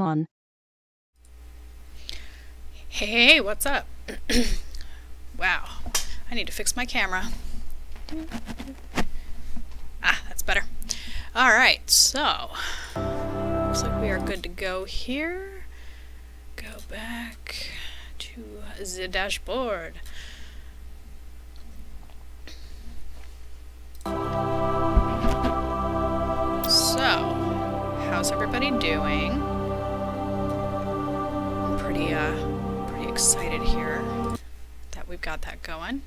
on. Hey, what's up? Wow, I need to fix my camera. Ah, that's better. Alright, so looks like we are good to go here. Go back to the dashboard. So, how's everybody doing? I'm pretty excited here that we've got that going.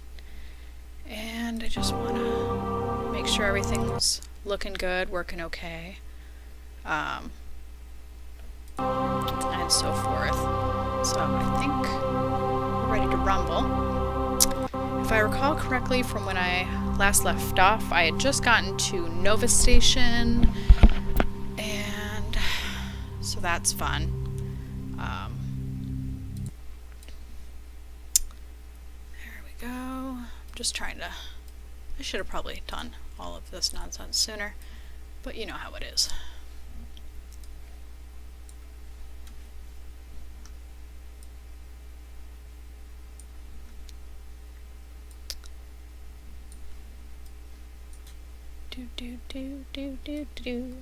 And I just want to make sure everything's looking good, working okay, and so forth. So I think we're ready to rumble. If I recall correctly from when I last left off, I had just gotten to Nova Station, and so that's fun. There we go. I'm just trying to... I should have probably done all of this nonsense sooner, but you know how it is. Do.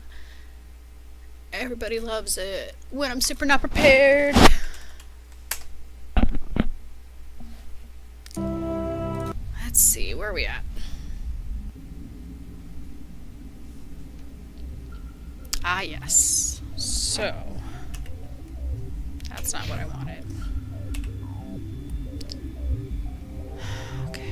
Everybody loves it when I'm super not prepared. Let's see, where are we at? Ah, yes. So, that's not what I wanted. Okay.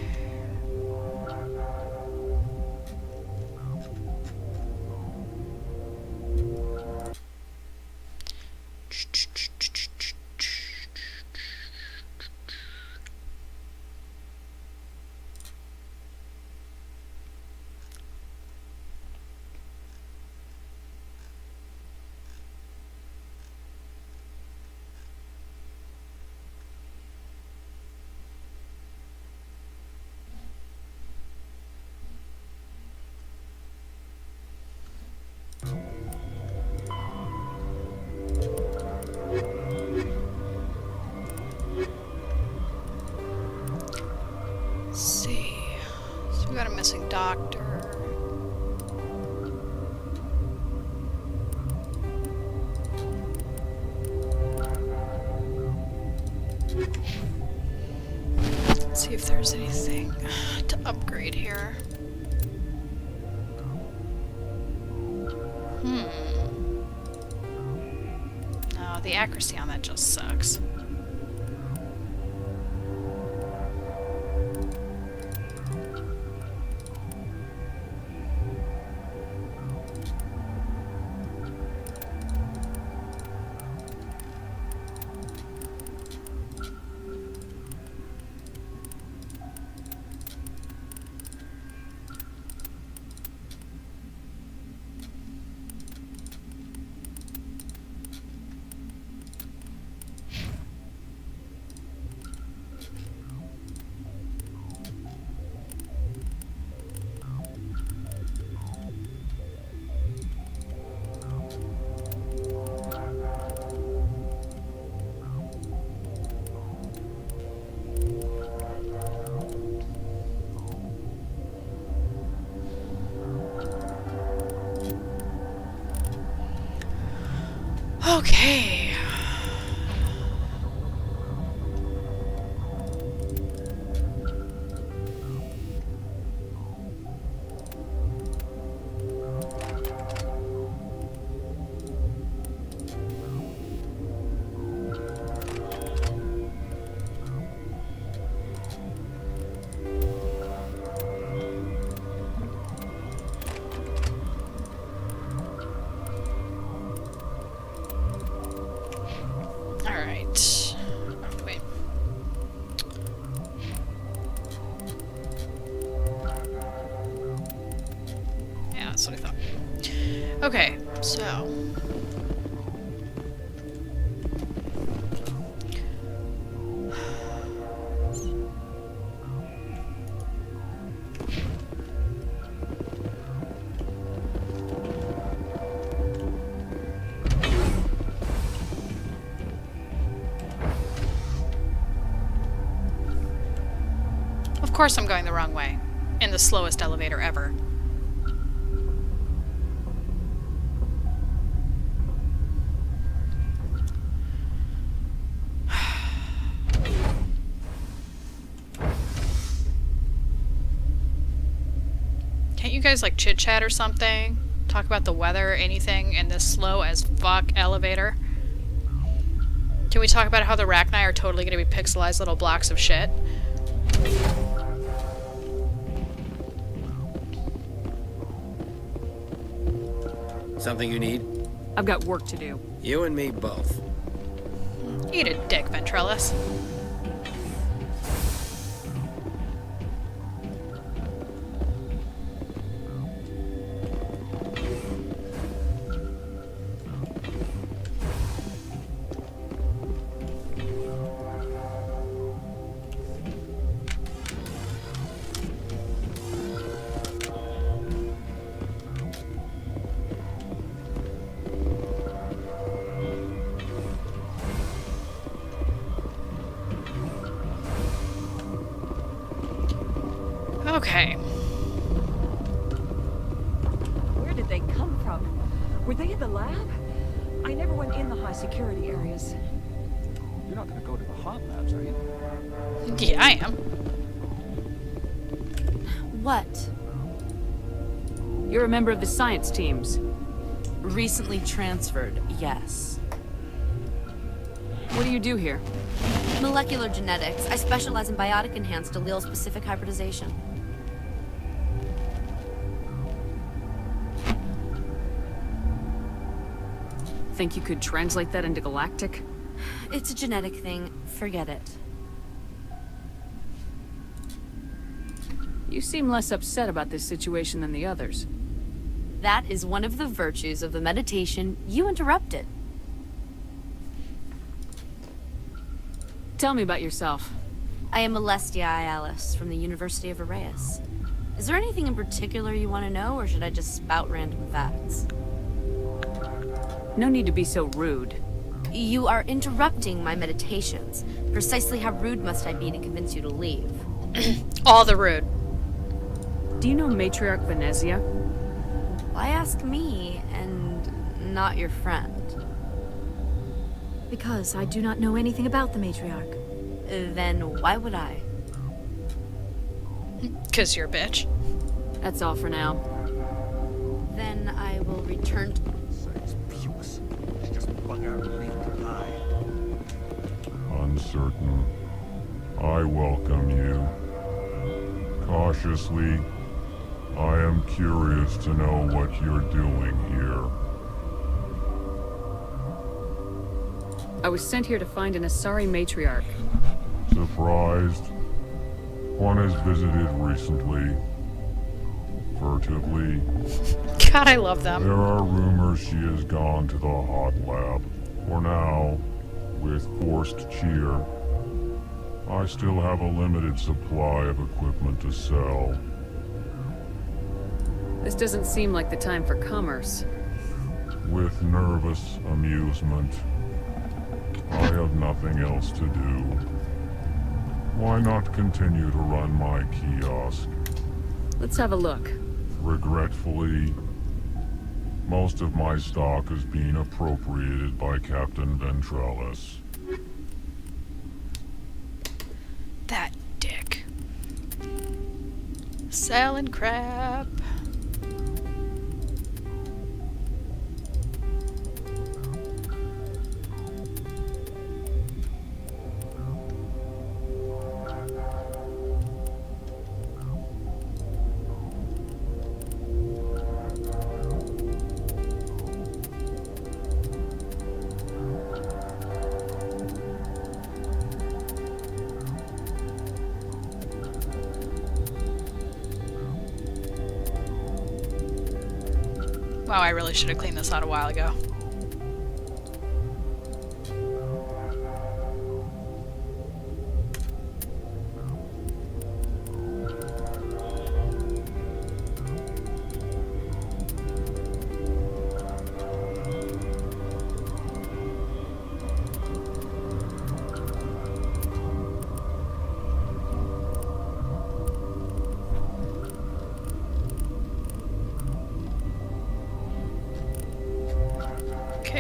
See, so we got a missing doctor. Let's see if there's anything to upgrade here. No, the accuracy on that just sucks. Okay. Alright. Oh, wait. Yeah, that's what I thought. Okay, so... course I'm going the wrong way. In the slowest elevator ever. Can't you guys like chit chat or something? Talk about the weather or anything in this slow as fuck elevator? Can we talk about how the Rachni are totally gonna be pixelized little blocks of shit? Something you need? I've got work to do. You and me both. Eat a dick, Ventrellus. Okay. Where did they come from? Were they in the lab? I never went in the high security areas. You're not gonna go to the hot labs, are you? Yeah, I am. What? You're a member of the science teams. Recently transferred, yes. What do you do here? Molecular genetics. I specialize in biotic-enhanced allele-specific hybridization. Think you could translate that into galactic? It's a genetic thing. Forget it. You seem less upset about this situation than the others. That is one of the virtues of the meditation you interrupted. Tell me about yourself. I am Alestia Alice from the University of Arraeus. Is there anything in particular you want to know, or should I just spout random facts? No need to be so rude. You are interrupting my meditations. Precisely how rude must I be to convince you to leave? All the rude. Do you know Matriarch Benezia? Why ask me, and not your friend? Because I do not know anything about the Matriarch. Then why would I? 'Cause you're a bitch. That's all for now. Then I will return to... Besides pukes. She just bung out and leave to die. Uncertain. I welcome you. Cautiously, I am curious to know what you're doing here. I was sent here to find an Asari Matriarch. Surprised? One has visited recently. Furtively. God, I love them. There are rumors she has gone to the hot lab. For now, with forced cheer, I still have a limited supply of equipment to sell. This doesn't seem like the time for commerce. With nervous amusement. I have nothing else to do. Why not continue to run my kiosk? Let's have a look. Regretfully, most of my stock is being appropriated by Captain Ventrellus. That dick. Selling crap. Wow, I really should have cleaned this out a while ago.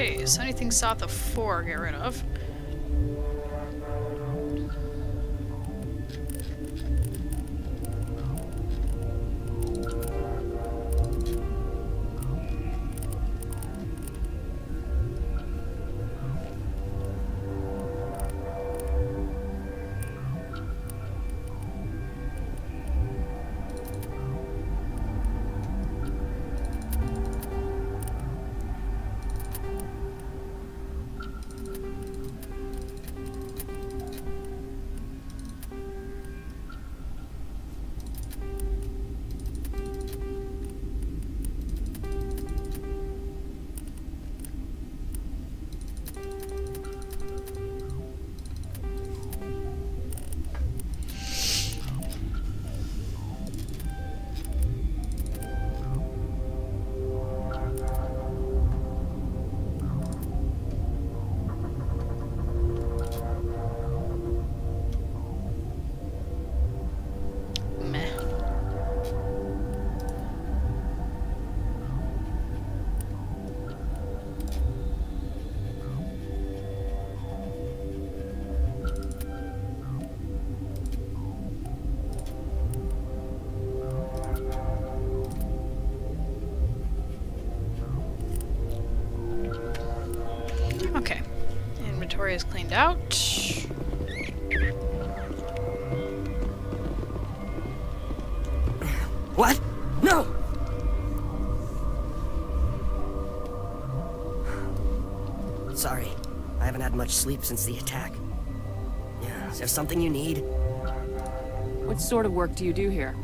Okay, so anything south of 4, get rid of. Meh. Okay. Inventory is cleaned out. What? No! Sorry. I haven't had much sleep since the attack. Yeah, is there something you need? What sort of work do you do here?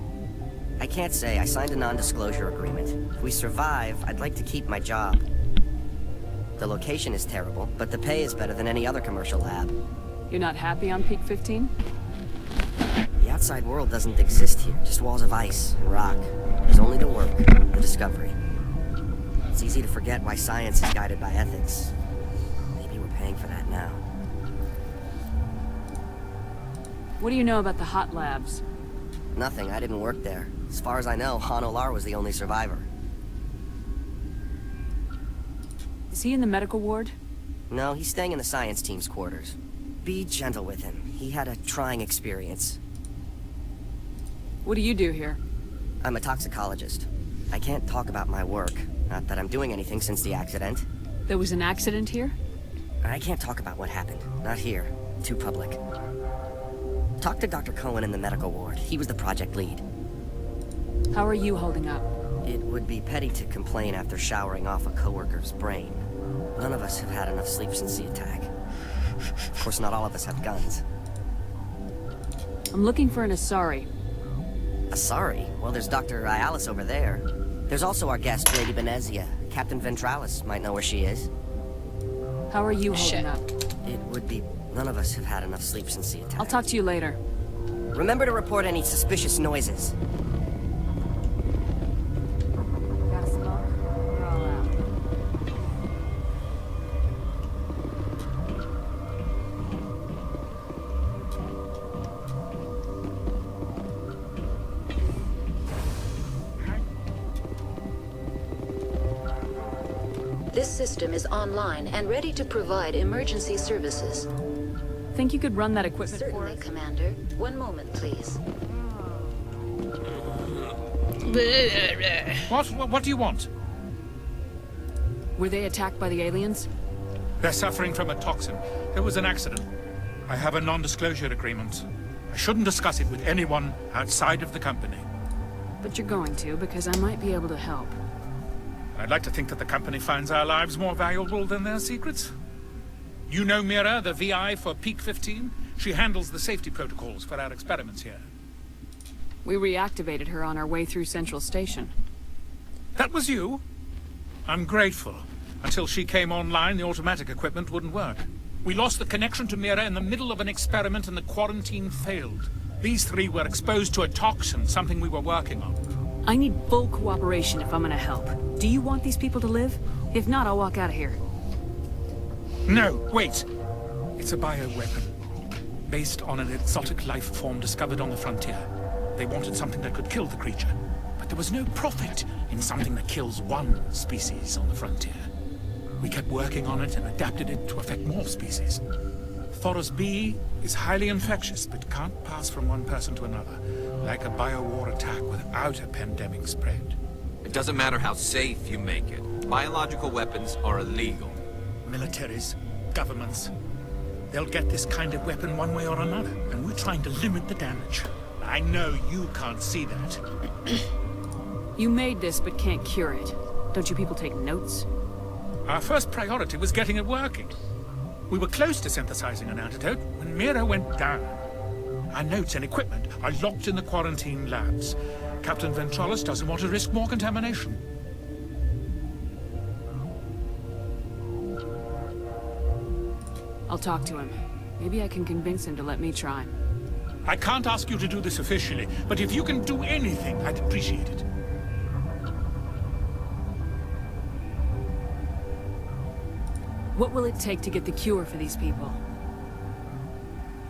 I can't say. I signed a non-disclosure agreement. If we survive, I'd like to keep my job. The location is terrible, but the pay is better than any other commercial lab. You're not happy on Peak 15? The outside world doesn't exist here, just walls of ice and rock. There's only the work, the discovery. It's easy to forget why science is guided by ethics. Maybe we're paying for that now. What do you know about the hot labs? Nothing, I didn't work there. As far as I know, Han Olar was the only survivor. Is he in the medical ward? No, he's staying in the science team's quarters. Be gentle with him. He had a trying experience. What do you do here? I'm a toxicologist. I can't talk about my work. Not that I'm doing anything since the accident. There was an accident here? I can't talk about what happened. Not here. Too public. Talk to Dr. Cohen in the medical ward. He was the project lead. How are you holding up? It would be petty to complain after showering off a coworker's brain. None of us have had enough sleep since the attack. Of course, not all of us have guns. I'm looking for an Asari. Asari? Well, there's Dr. Ialis over there. There's also our guest, Lady Benezia. Captain Ventralis might know where she is. How are you holding Shit. up? It would be... None of us have had enough sleep since the attack. I'll talk to you later. Remember to report any suspicious noises. Got a smoke? We're all out. This system is online and ready to provide emergency services. Think you could run that equipment for Certainly, us? Commander. One moment, please. What do you want? Were they attacked by the aliens? They're suffering from a toxin. There was an accident. I have a non-disclosure agreement. I shouldn't discuss it with anyone outside of the company. But you're going to, because I might be able to help. I'd like to think that the company finds our lives more valuable than their secrets. You know Mira, the VI for Peak 15? She handles the safety protocols for our experiments here. We reactivated her on our way through Central Station. That was you? I'm grateful. Until she came online, the automatic equipment wouldn't work. We lost the connection to Mira in the middle of an experiment and the quarantine failed. These three were exposed to a toxin, something we were working on. I need full cooperation if I'm gonna help. Do you want these people to live? If not, I'll walk out of here. No, wait. It's a bioweapon. Based on an exotic life form discovered on the frontier. They wanted something that could kill the creature. But there was no profit in something that kills one species on the frontier. We kept working on it and adapted it to affect more species. Forest B is highly infectious, but can't pass from one person to another, like a biowar attack without a pandemic spread. It doesn't matter how safe you make it. Biological weapons are illegal. Militaries, governments, they'll get this kind of weapon one way or another, and we're trying to limit the damage. I know you can't see that. You made this, but can't cure it. Don't you people take notes? Our first priority was getting it working. We were close to synthesizing an antidote when Mira went down. Our notes and equipment are locked in the quarantine labs. Captain Ventralis doesn't want to risk more contamination. I'll talk to him. Maybe I can convince him to let me try. I can't ask you to do this officially, but if you can do anything, I'd appreciate it. What will it take to get the cure for these people?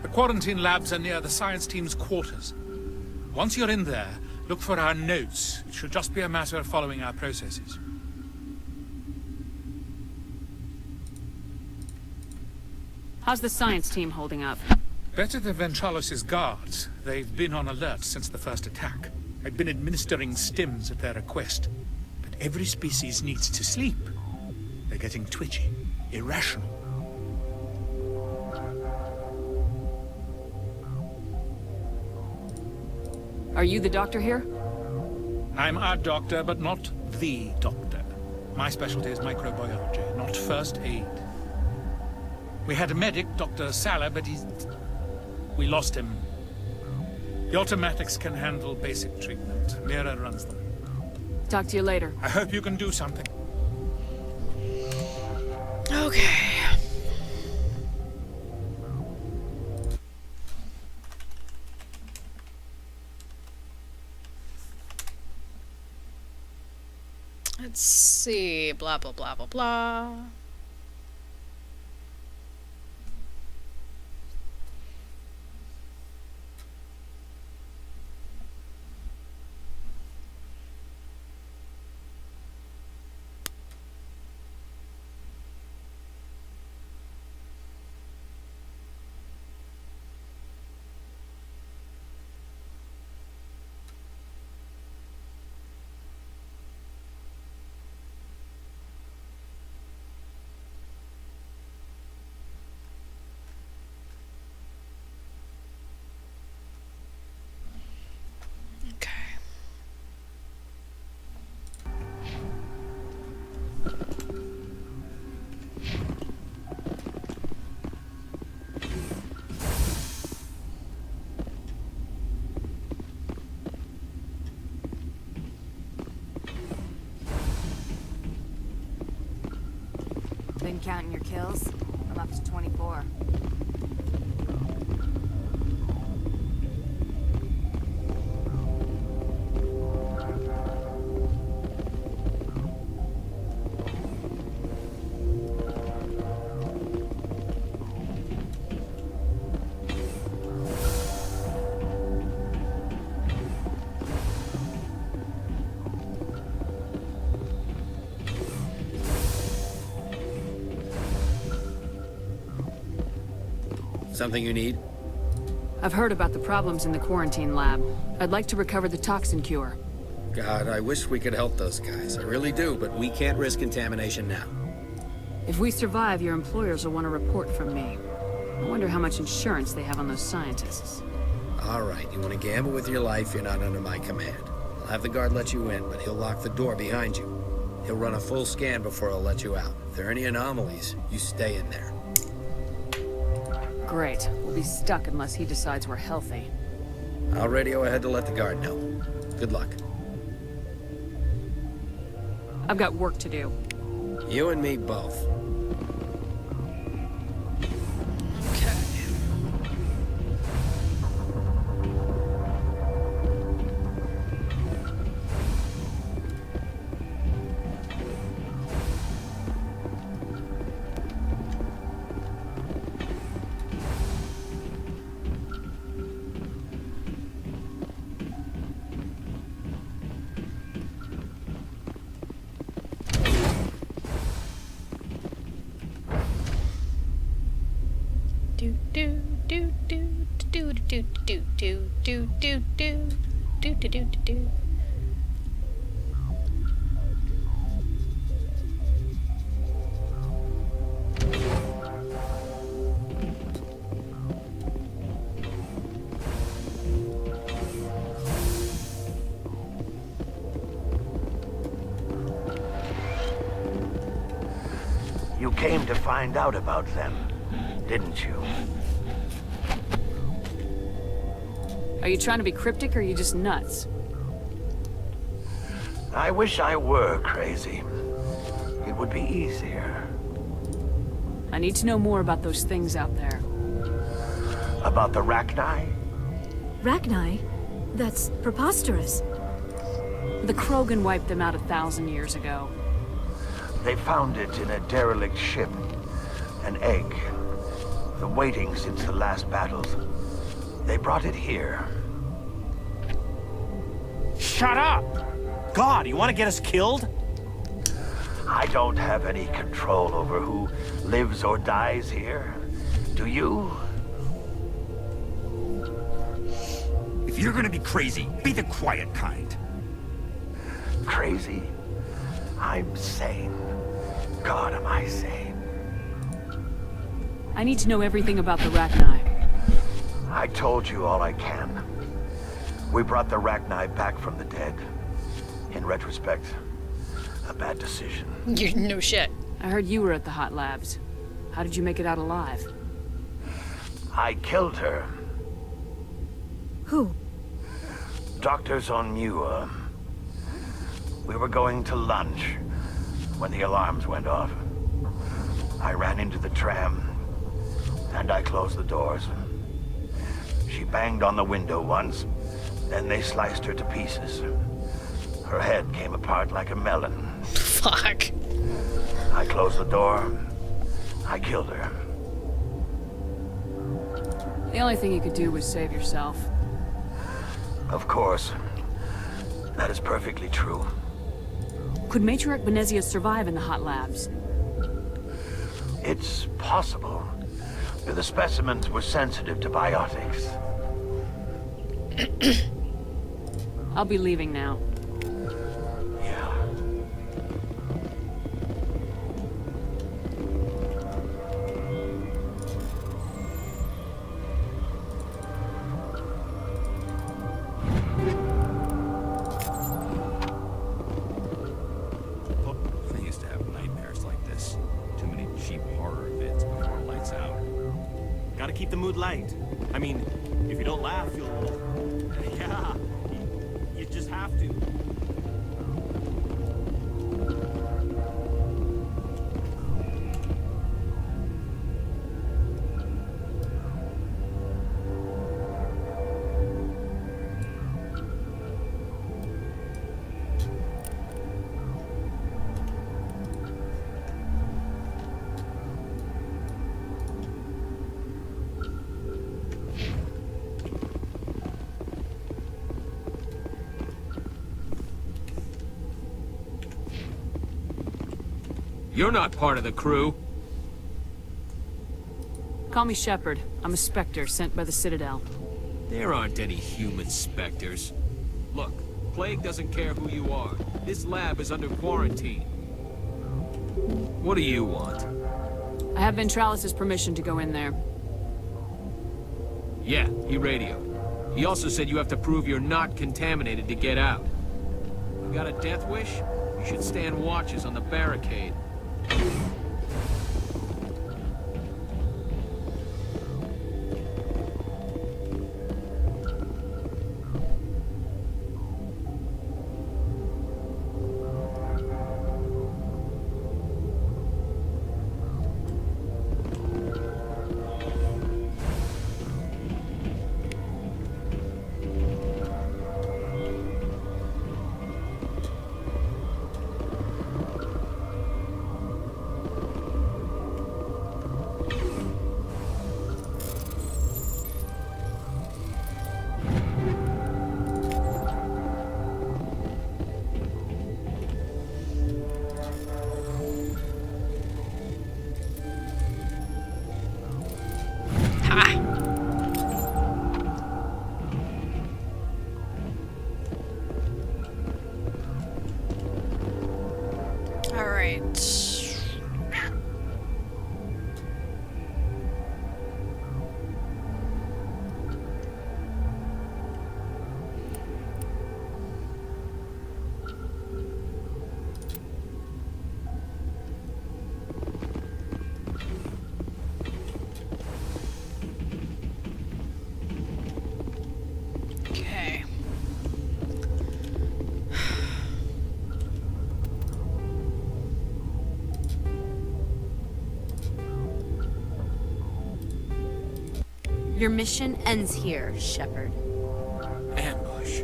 The quarantine labs are near the science team's quarters. Once you're in there, look for our notes. It should just be a matter of following our processes. How's the science team holding up? Better than Ventralis' guards. They've been on alert since the first attack. I've been administering stims at their request. But every species needs to sleep. They're getting twitchy, irrational. Are you the doctor here? I'm a doctor, but not the doctor. My specialty is microbiology, not first aid. We had a medic, Dr. Sala, but we lost him. The automatics can handle basic treatment. Mira runs them. Talk to you later. I hope you can do something. Okay. Let's see. Blah, blah, blah, blah, blah. Been counting your kills? I'm up to 24. Something you need? I've heard about the problems in the quarantine lab. I'd like to recover the toxin cure. God, I wish we could help those guys. I really do, but we can't risk contamination now. If we survive, your employers will want a report from me. I wonder how much insurance they have on those scientists. All right, you want to gamble with your life, you're not under my command. I'll have the guard let you in, but he'll lock the door behind you. He'll run a full scan before he'll let you out. If there are any anomalies, you stay in there. Great. We'll be stuck unless he decides we're healthy. I'll radio ahead to let the guard know. Good luck. I've got work to do. You and me both. do do do do do do do do do do. You came to find out about them, didn't you? Are you trying to be cryptic or are you just nuts? I wish I were crazy. It would be easier. I need to know more about those things out there. About the Rachni? Rachni? That's preposterous. The Krogan wiped them out 1,000 years ago. They found it in a derelict ship. An egg. The waiting since the last battles. They brought it here. Shut up! God, you want to get us killed? I don't have any control over who lives or dies here. Do you? If you're gonna be crazy, be the quiet kind. Crazy? I'm sane. God, am I sane? I need to know everything about the Rachni. I told you all I can. We brought the Rachni back from the dead. In retrospect, a bad decision. You no shit. I heard you were at the hot labs. How did you make it out alive? I killed her. Who? Doctors on Muir. We were going to lunch when the alarms went off. I ran into the tram, and I closed the doors. She banged on the window once, then they sliced her to pieces. Her head came apart like a melon. Fuck. I closed the door. I killed her. The only thing you could do was save yourself. Of course. That is perfectly true. Could Matriarch Benezia survive in the hot labs? It's possible. The specimens were sensitive to biotics. I'll be leaving now. Yeah. I used to have nightmares like this. Too many cheap horror vids before it lights out. Gotta keep the mood light. I mean, if you don't laugh, you'll... Yeah, you just have to. You're not part of the crew. Call me Shepard. I'm a Spectre sent by the Citadel. There aren't any human specters. Look, Plague doesn't care who you are. This lab is under quarantine. What do you want? I have Ventralis' permission to go in there. Yeah, he radioed. He also said you have to prove you're not contaminated to get out. You got a death wish? You should stand watches on the barricade. Your mission ends here, Shepard. Ambush.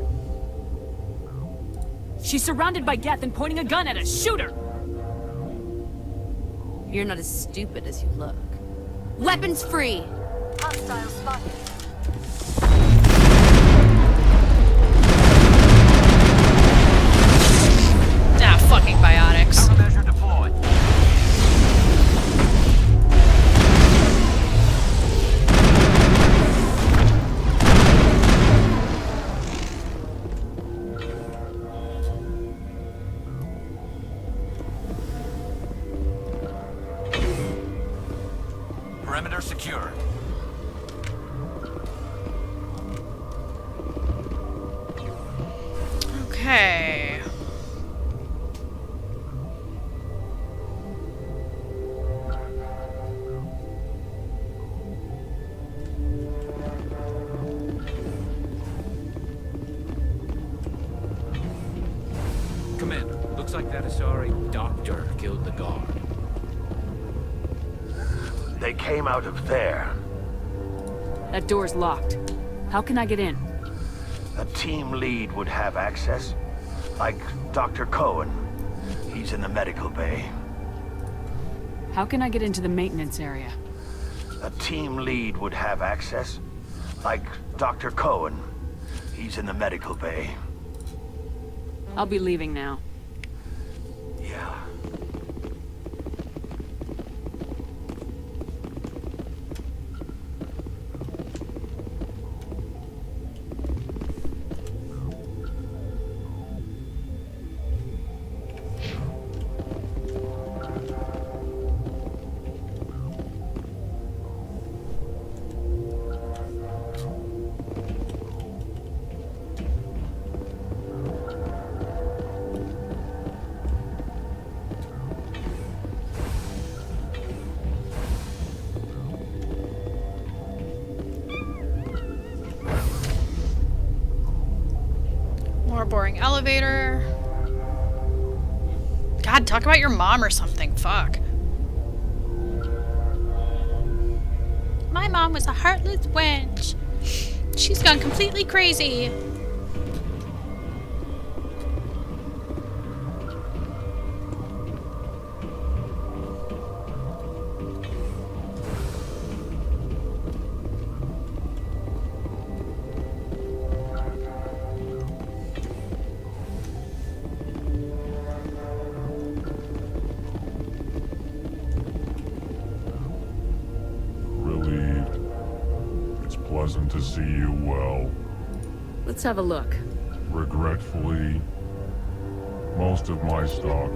She's surrounded by Geth and pointing a gun at us. Shoot her! You're not as stupid as you look. Weapons free! Hostile spotted. Ah, fucking biotics. Countermeasure deployed. Perimeter secure. Okay. Commander, looks like that Asari doctor killed the guard. They came out of there. That door's locked. How can I get in? A team lead would have access. Like Dr. Cohen. He's in the medical bay. How can I get into the maintenance area? A team lead would have access. Like Dr. Cohen. He's in the medical bay. I'll be leaving now. Yeah. More boring elevator. God, talk about your mom or something. Fuck. My mom was a heartless wench. She's gone completely crazy. Relieved. It's pleasant to see you well. Let's have a look. Regretfully, most of my stock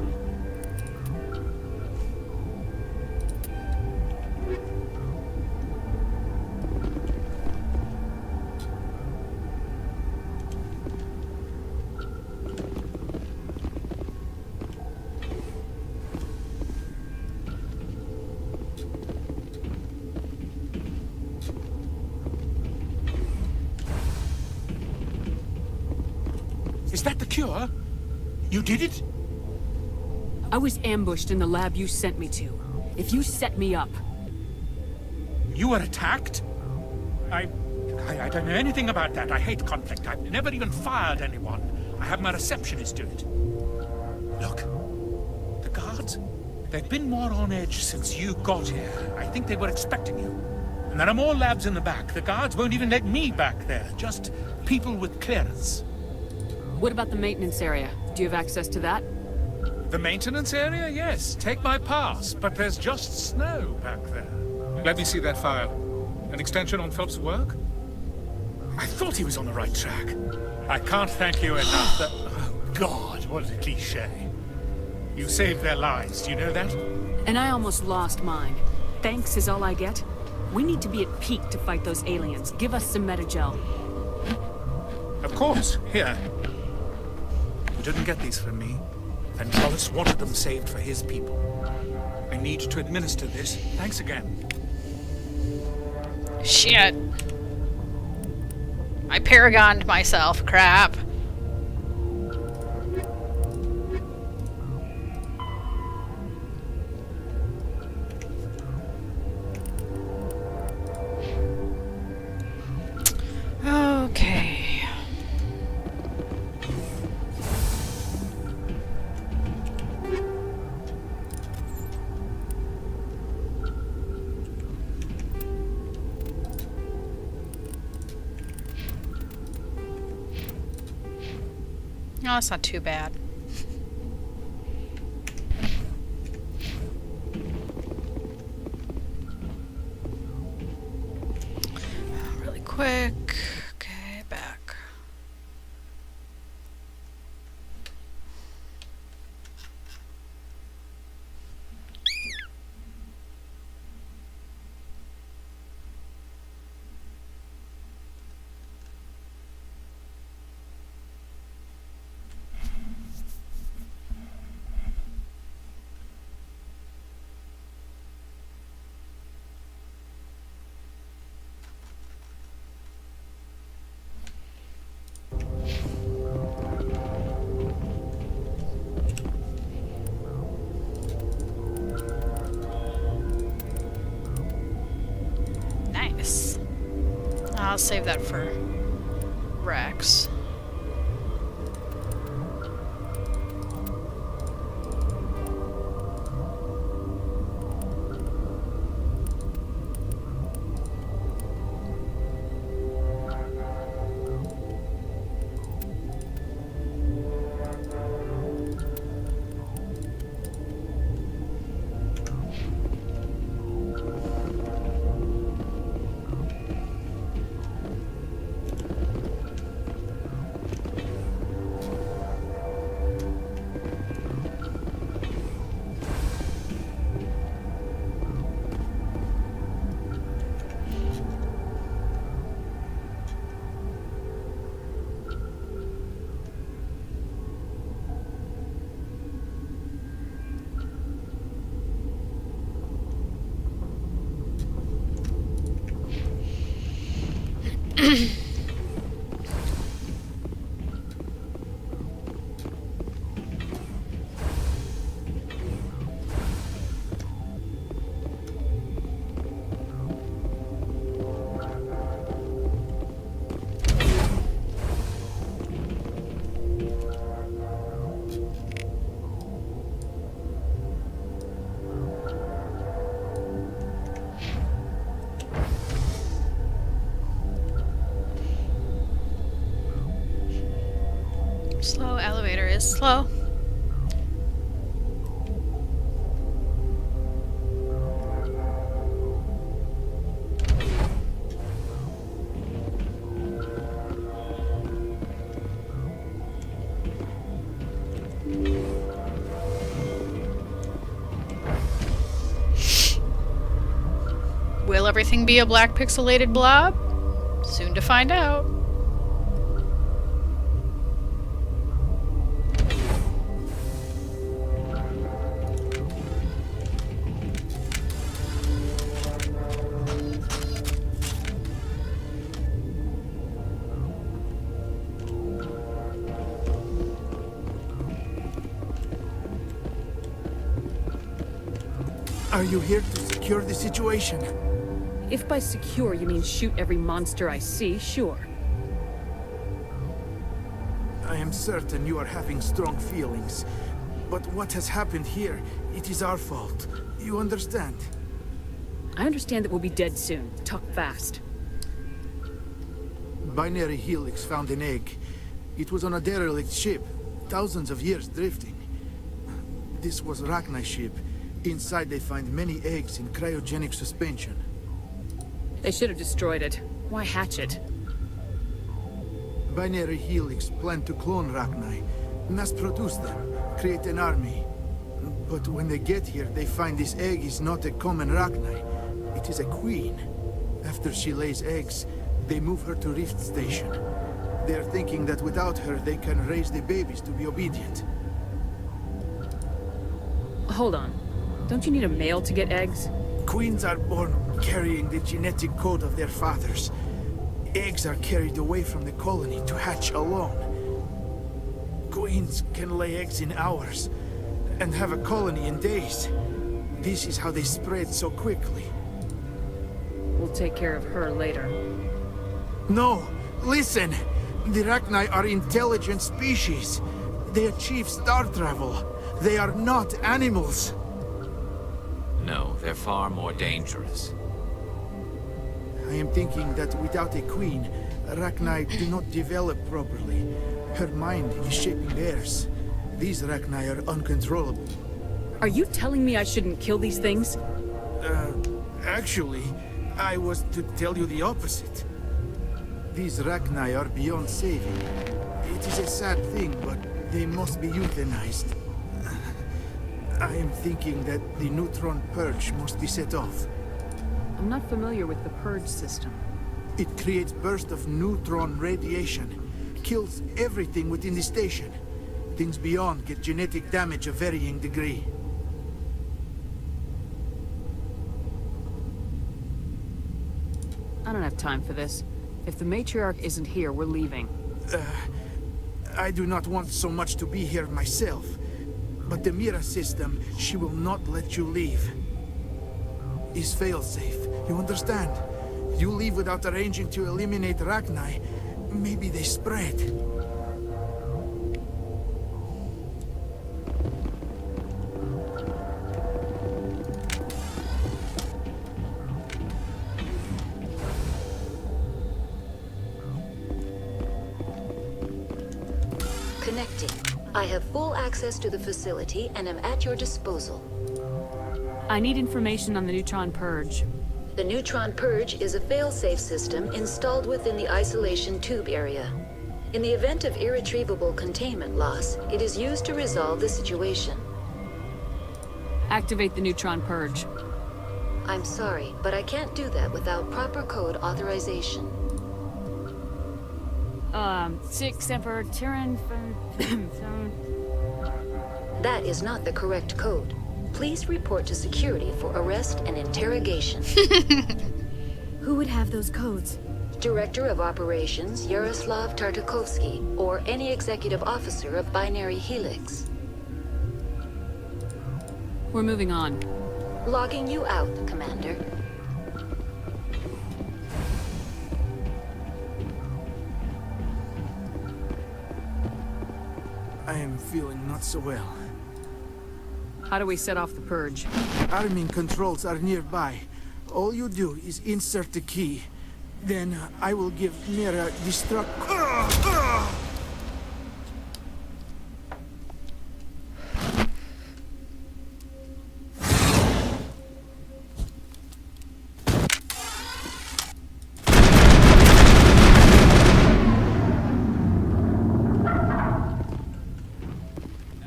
is Is that the cure? You did it? I was ambushed in the lab you sent me to. If you set me up... You were attacked? I don't know anything about that. I hate conflict. I've never even fired anyone. I have my receptionist do it. Look, the guards, they've been more on edge since you got here. I think they were expecting you. And there are more labs in the back. The guards won't even let me back there. Just people with clearance. What about the maintenance area? Do you have access to that? The maintenance area? Yes. Take my pass. But there's just snow back there. Let me see that file. An extension on Phelps' work? I thought he was on the right track. I can't thank you enough that... Oh, God, what a cliche. You saved their lives, do you know that? And I almost lost mine. Thanks is all I get? We need to be at peak to fight those aliens. Give us some Metagel. Of course. Here. You didn't get these from me. And Wallace wanted them saved for his people. I need to administer this. Thanks again. Shit. I paragoned myself. Crap. No, it's not too bad. Really quick. Okay, back. Nice. I'll save that for Rex. Slow, elevator is slow. Will everything be a black pixelated blob? Soon to find out. Are you here to secure the situation? If by secure you mean shoot every monster I see, sure. I am certain you are having strong feelings. But what has happened here, it is our fault. You understand? I understand that we'll be dead soon. Talk fast. Binary Helix found an egg. It was on a derelict ship, thousands of years drifting. This was Rachni's ship. Inside they find many eggs in cryogenic suspension. They should have destroyed it. Why hatch it? Binary Helix planned to clone Rachni, mass-produce them, create an army. But when they get here, they find this egg is not a common Rachni. It is a queen. After she lays eggs, they move her to Rift Station. They are thinking that without her, they can raise the babies to be obedient. Hold on. Don't you need a male to get eggs? Queens are born carrying the genetic code of their fathers. Eggs are carried away from the colony to hatch alone. Queens can lay eggs in hours and have a colony in days. This is how they spread so quickly. We'll take care of her later. No! Listen! The Rachni are intelligent species. They achieve star travel. They are not animals. No, they're far more dangerous. I am thinking that without a queen, Rachni do not develop properly. Her mind is shaping theirs. These Rachni are uncontrollable. Are you telling me I shouldn't kill these things? Actually, I was to tell you the opposite. These Rachni are beyond saving. It is a sad thing, but they must be euthanized. I am thinking that the neutron purge must be set off. I'm not familiar with the purge system. It creates bursts of neutron radiation. Kills everything within the station. Things beyond get genetic damage of varying degree. I don't have time for this. If the Matriarch isn't here, we're leaving. I do not want so much to be here myself. But the Mira system, she will not let you leave. Is fail-safe, you understand? You leave without arranging to eliminate Rachni, maybe they spread. Connecting. I have full access to the facility and am at your disposal. I need information on the neutron purge. The neutron purge is a fail-safe system installed within the isolation tube area. In the event of irretrievable containment loss, it is used to resolve the situation. Activate the neutron purge. I'm sorry, but I can't do that without proper code authorization. 6 Emperor Tyrann. That is not the correct code. Please report to security for arrest and interrogation. Who would have those codes? Director of Operations Yaroslav Tartakovsky, or any executive officer of Binary Helix. We're moving on. Logging you out, Commander. I am feeling not so well. How do we set off the purge? Arming controls are nearby. All you do is insert the key. Then I will give Mira destruct...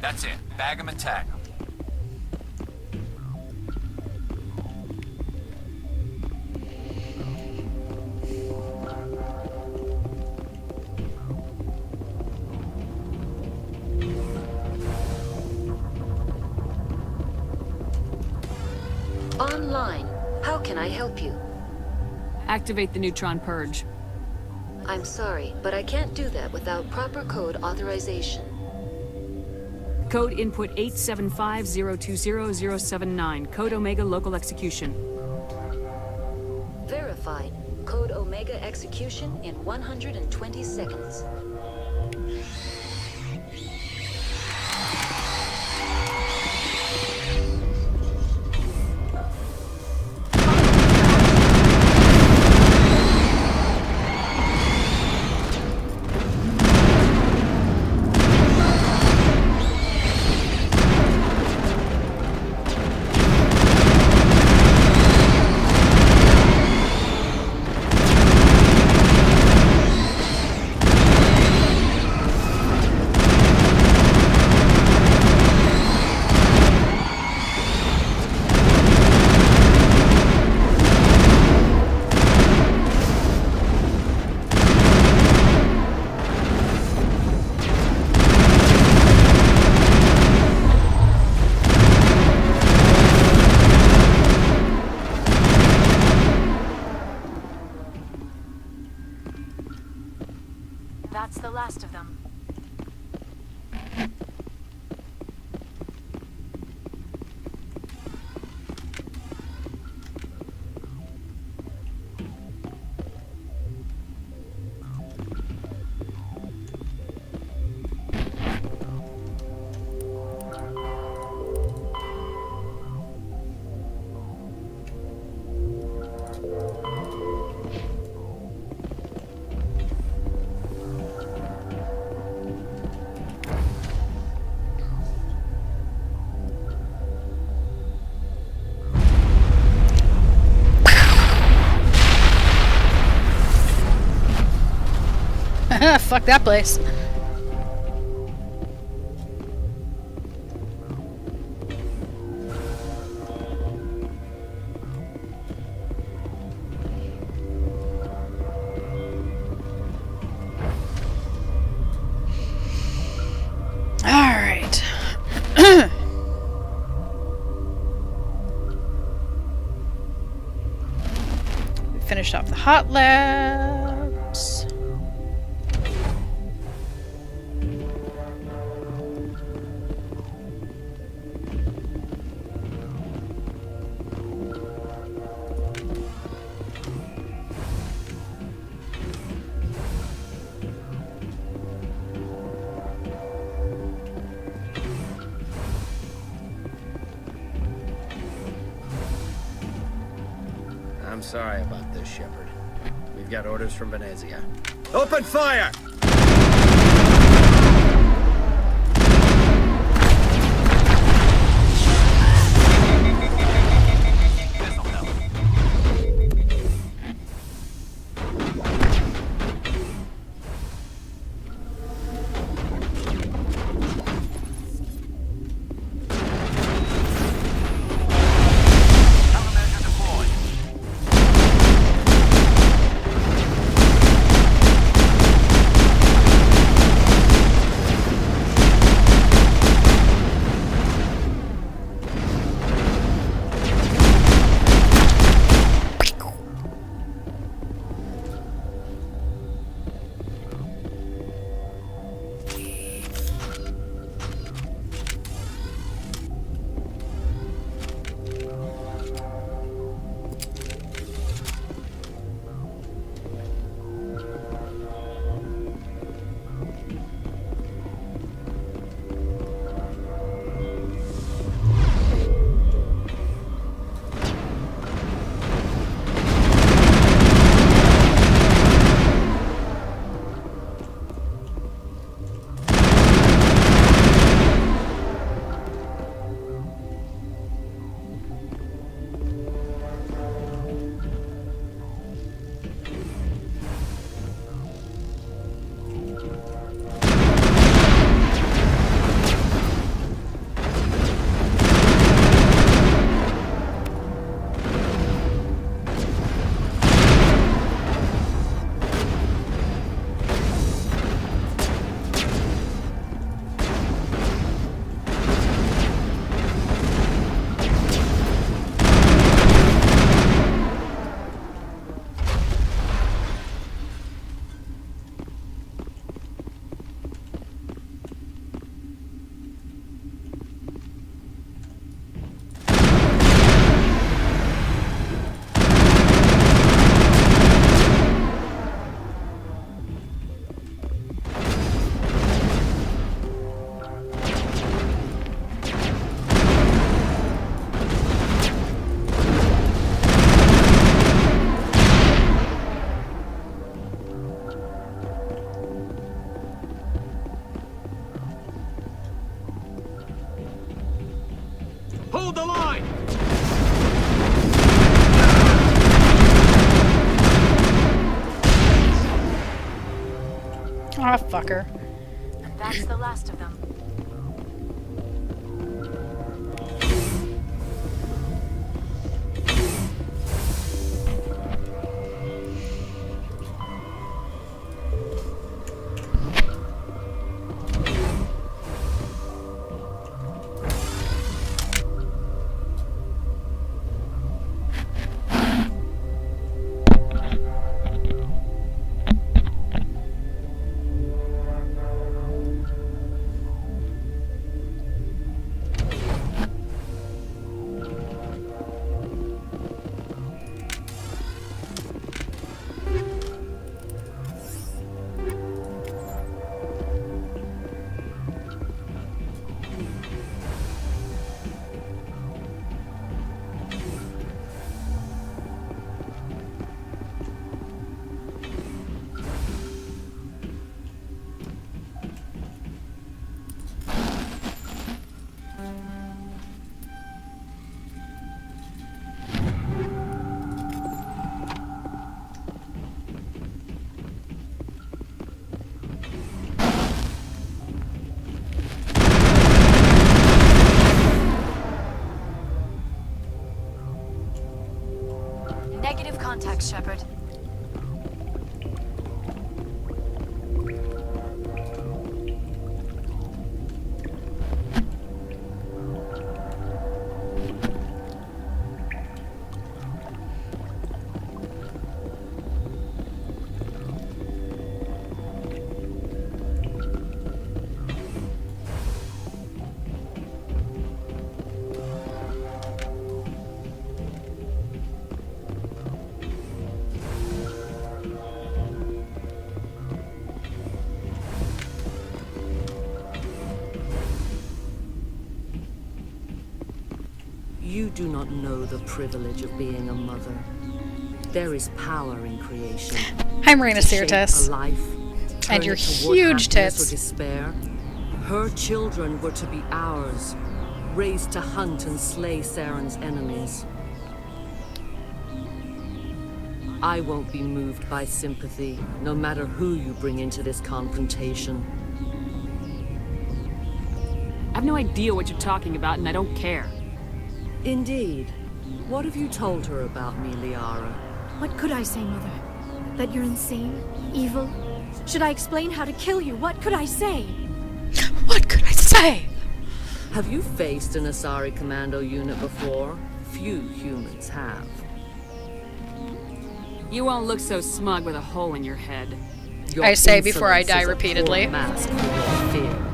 That's it. Bag 'em and tag 'em. Online. How can I help you? Activate the neutron purge. I'm sorry, but I can't do that without proper code authorization. Code input 875020079. Code Omega local execution. Verified. Code Omega execution in 120 seconds. That's the last of them. Fuck that place. Alright. We finished off the hot labs. I'm sorry about this, Shepard. We've got orders from Benezia. Open fire! Hold the line! Ah, fucker. That's the last of them. Thanks, Shepard. You do not know the privilege of being a mother. There is power in creation. I'm Reyna Sirtis. A life, and your turn it toward huge happiness tits. Or despair. Her children were to be ours, raised to hunt and slay Saren's enemies. I won't be moved by sympathy, no matter who you bring into this confrontation. I have no idea what you're talking about, and I don't care. Indeed. What have you told her about me, Liara? What could I say, Mother? That you're insane? Evil? Should I explain how to kill you? What could I say? What could I say? Have you faced an Asari commando unit before? Few humans have. You won't look so smug with a hole in your head. Your I say before I insolence die is a repeatedly. poor mask for your fear.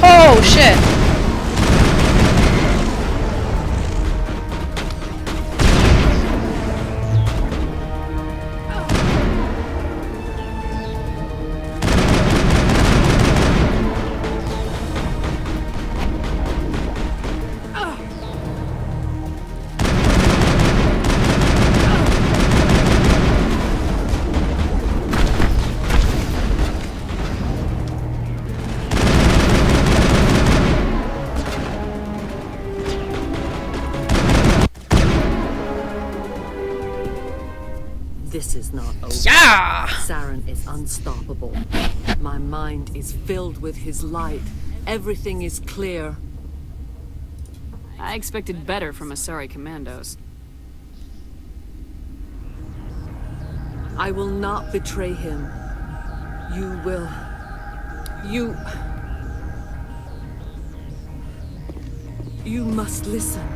Oh shit. This is not over. Yeah! Saren is unstoppable. My mind is filled with his light. Everything is clear. I expected better from Asari commandos. I will not betray him. You will. You must listen.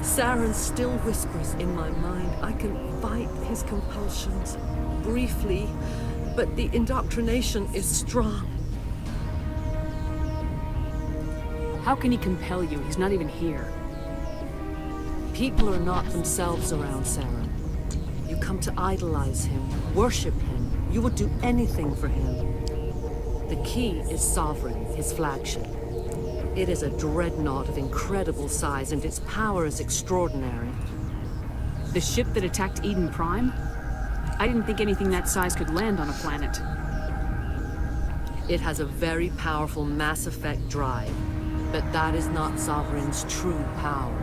Saren still whispers in my mind. I can fight his compulsions. Briefly, but the indoctrination is strong. How can he compel you? He's not even here. People are not themselves around Saren. You come to idolize him, worship him. You would do anything for him. The key is Sovereign, his flagship. It is a dreadnought of incredible size, and its power is extraordinary. The ship that attacked Eden Prime? I didn't think anything that size could land on a planet. It has a very powerful Mass Effect drive, but that is not Sovereign's true power.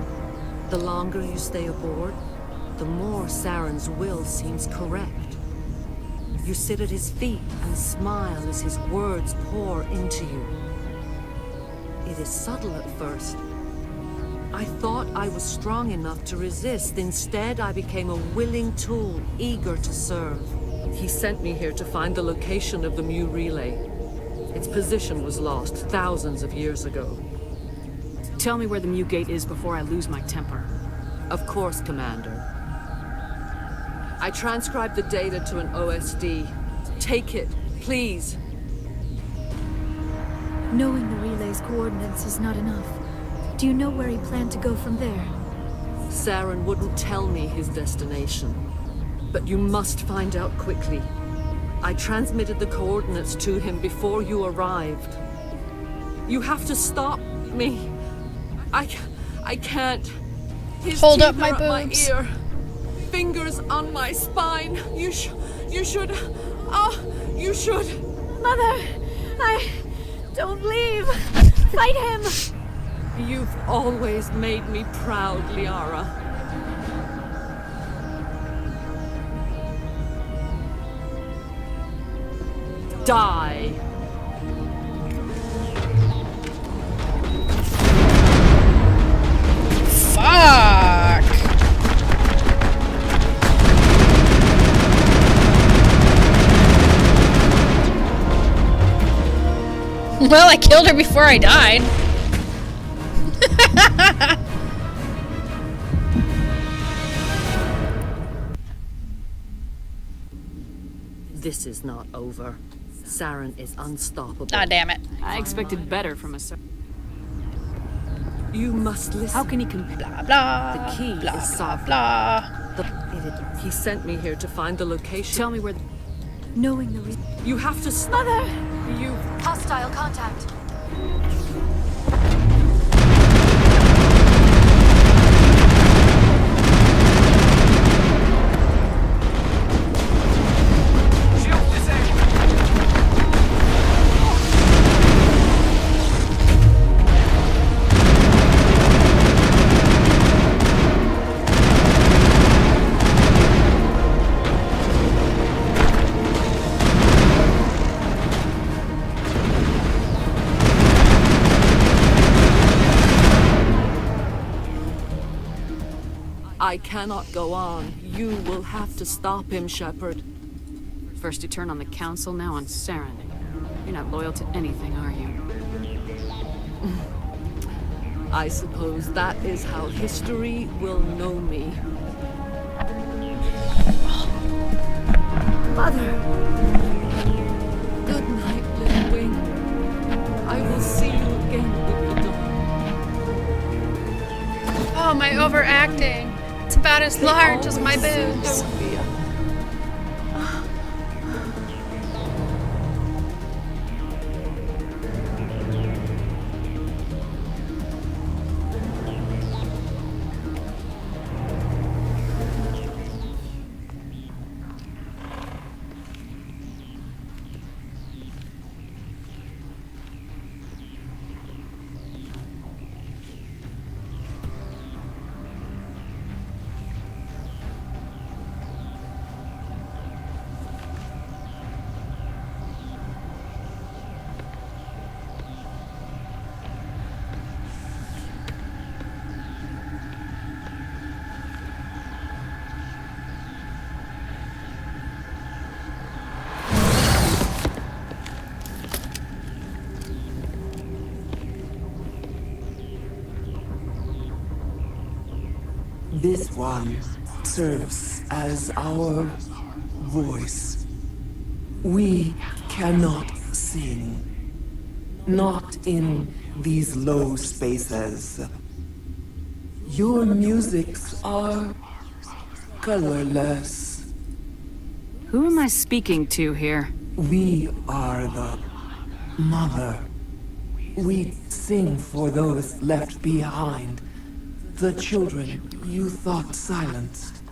The longer you stay aboard, the more Saren's will seems correct. You sit at his feet and smile as his words pour into you. It is subtle at first. I thought I was strong enough to resist. Instead, I became a willing tool, eager to serve. He sent me here to find the location of the Mu relay. Its position was lost thousands of years ago. Tell me where the Mu gate is before I lose my temper. Of course, Commander. I transcribed the data to an OSD. Take it, please. Knowing the relay's coordinates is not enough. Do you know where he planned to go from there? Saren wouldn't tell me his destination. But you must find out quickly. I transmitted the coordinates to him before you arrived. You have to stop me. I can't. His Hold teeth up my are at boobs. my ear. Fingers on my spine. You should. You should. Mother, don't leave. Fight him. You've always made me proud, Liara. Die. Fuck! Well, I killed her before I died. This is not over. Saren is unstoppable. Ah, damn it. I expected better from a You must listen. How can he compare? Blah, blah. The key blah, is blah, sovereign. blah. He sent me here to find the location. Tell me where. Knowing the You have to stop. Mother! You. Hostile contact. I cannot go on. You will have to stop him, Shepard. First you turn on the Council, now on Saren. You're not loyal to anything, are you? I suppose that is how history will know me. Mother! Good night, little wing. I will see you again with the dawn. Oh, my overacting. It's about as large as my boobs. This one serves as our voice. We cannot sing. Not in these low spaces. Your musics are colorless. Who am I speaking to here? We are the Mother. We sing for those left behind. The children you thought silenced.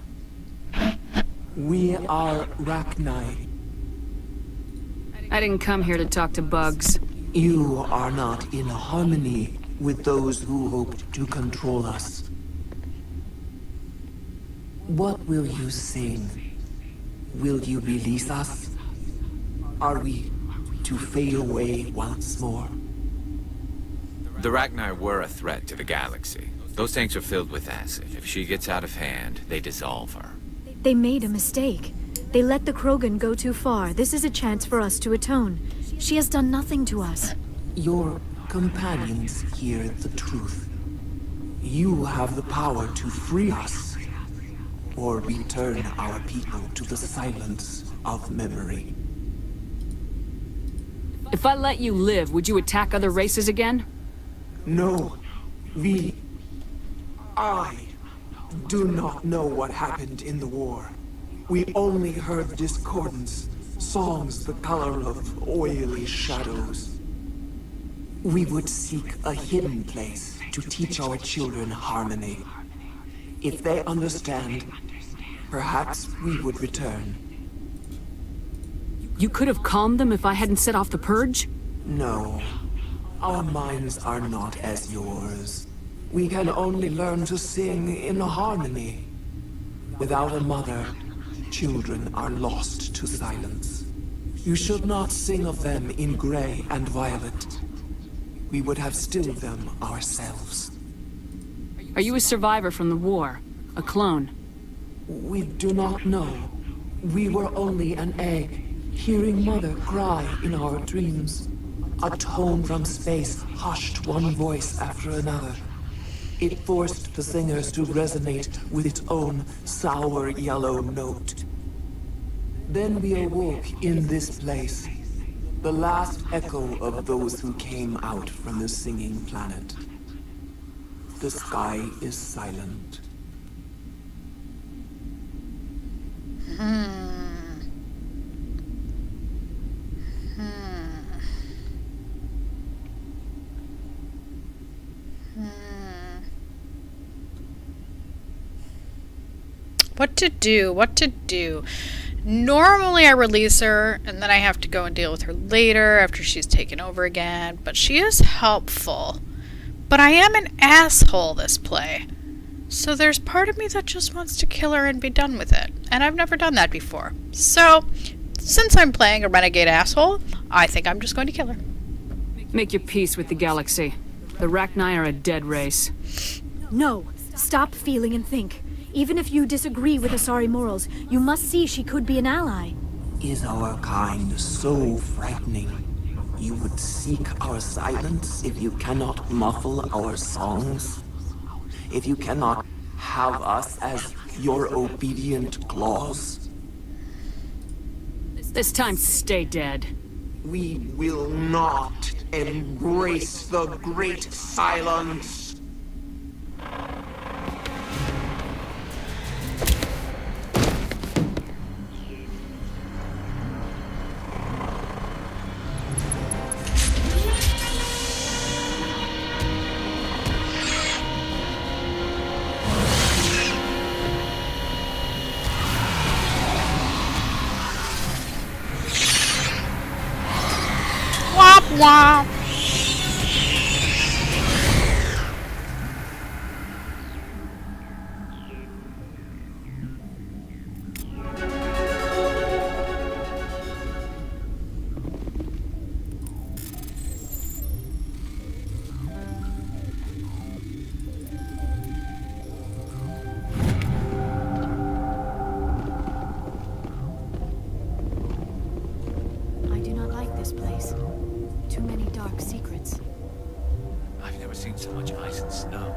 We are Rachni. I didn't come here to talk to bugs. You are not in harmony with those who hoped to control us. What will you sing? Will you release us? Are we to fade away once more? The Rachni were a threat to the galaxy. Those tanks are filled with acid. If she gets out of hand, they dissolve her. They made a mistake. They let the Krogan go too far. This is a chance for us to atone. She has done nothing to us. Your companions hear the truth. You have the power to free us, or return our people to the silence of memory. If I let you live, would you attack other races again? No. I do not know what happened in the war. We only heard discordance, songs the color of oily shadows. We would seek a hidden place to teach our children harmony. If they understand, perhaps we would return. You could have calmed them if I hadn't set off the purge? No. Our minds are not as yours. We can only learn to sing in harmony. Without a mother, children are lost to silence. You should not sing of them in gray and violet. We would have stilled them ourselves. Are you a survivor from the war? A clone? We do not know. We were only an egg, hearing Mother cry in our dreams. A tone from space hushed one voice after another. It forced the singers to resonate with its own sour yellow note. Then we awoke in this place, the last echo of those who came out from the singing planet. The sky is silent. What to do? What to do? Normally I release her and then I have to go and deal with her later after she's taken over again, but she is helpful. But I am an asshole this play. So there's part of me that just wants to kill her and be done with it. And I've never done that before. So, since I'm playing a renegade asshole, I think I'm just going to kill her. Make your peace with the galaxy. The Rachni are a dead race. No. Stop feeling and think. Even if you disagree with Asari morals, you must see she could be an ally. Is our kind so frightening? You would seek our silence if you cannot muffle our songs? If you cannot have us as your obedient claws? This time, stay dead. We will not embrace the great silence. Womp. I do not like this place. Too many dark secrets. I've never seen so much ice and snow.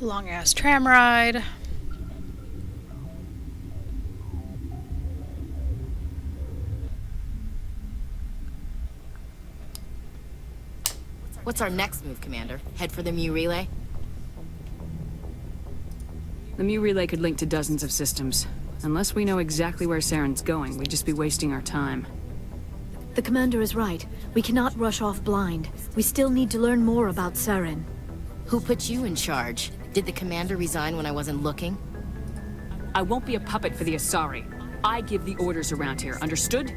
long-ass tram ride. What's our next move, Commander? Head for the Mu relay? The Mu relay could link to dozens of systems. Unless we know exactly where Saren's going, we'd just be wasting our time. The commander is right. We cannot rush off blind. We still need to learn more about Saren. Who put you in charge? Did the commander resign when I wasn't looking? I won't be a puppet for the Asari. I give the orders around here, understood?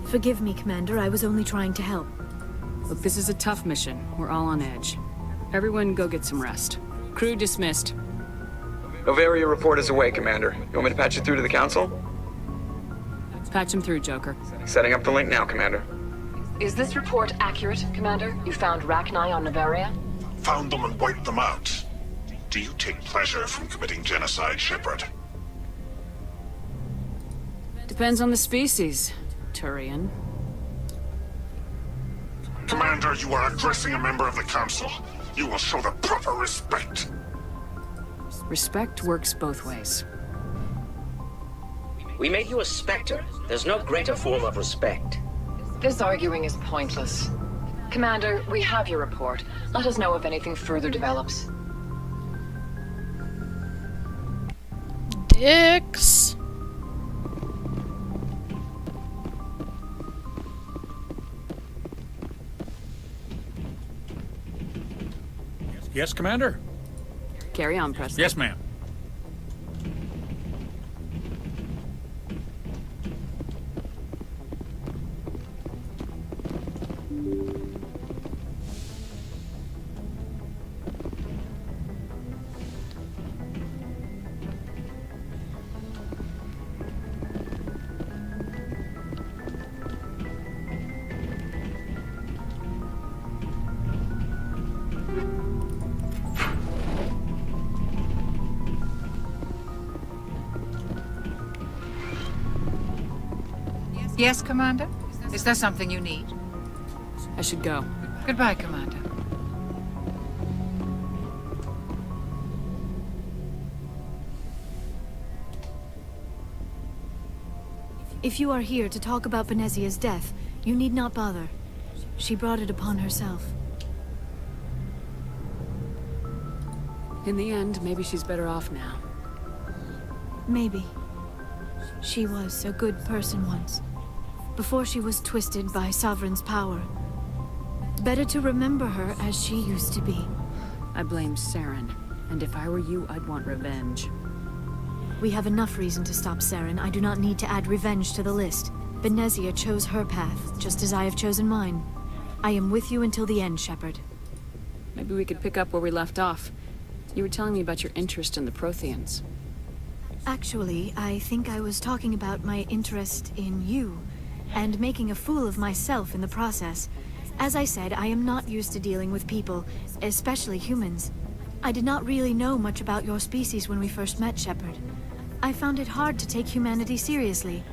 Forgive me, Commander. I was only trying to help. Look, this is a tough mission. We're all on edge. Everyone go get some rest. Crew dismissed. Novaria report is away, Commander. You want me to patch it through to the Council? Patch him through, Joker. Setting up the link now, Commander. Is this report accurate, Commander? You found Rachni on Novaria? Found them and wiped them out. Do you take pleasure from committing genocide, Shepard? Depends on the species, Turian. Commander, you are addressing a member of the Council. You will show the proper respect. Respect works both ways. We made you a Spectre. There's no greater form of respect. This arguing is pointless. Commander, we have your report. Let us know if anything further develops. Dicks. Yes, Commander? Carry on, Preston. Yes, ma'am. Yes, Commander? Is there something you need? I should go. Goodbye, Commander. If you are here to talk about Benezia's death, you need not bother. She brought it upon herself. In the end, maybe she's better off now. Maybe. She was a good person once, before she was twisted by Sovereign's power. Better to remember her as she used to be. I blame Saren, and if I were you, I'd want revenge. We have enough reason to stop Saren. I do not need to add revenge to the list. Benezia chose her path, just as I have chosen mine. I am with you until the end, Shepard. Maybe we could pick up where we left off. You were telling me about your interest in the Protheans. Actually, I think I was talking about my interest in you, and making a fool of myself in the process. As I said, I am not used to dealing with people, especially humans. I did not really know much about your species when we first met, Shepard. I found it hard to take humanity seriously.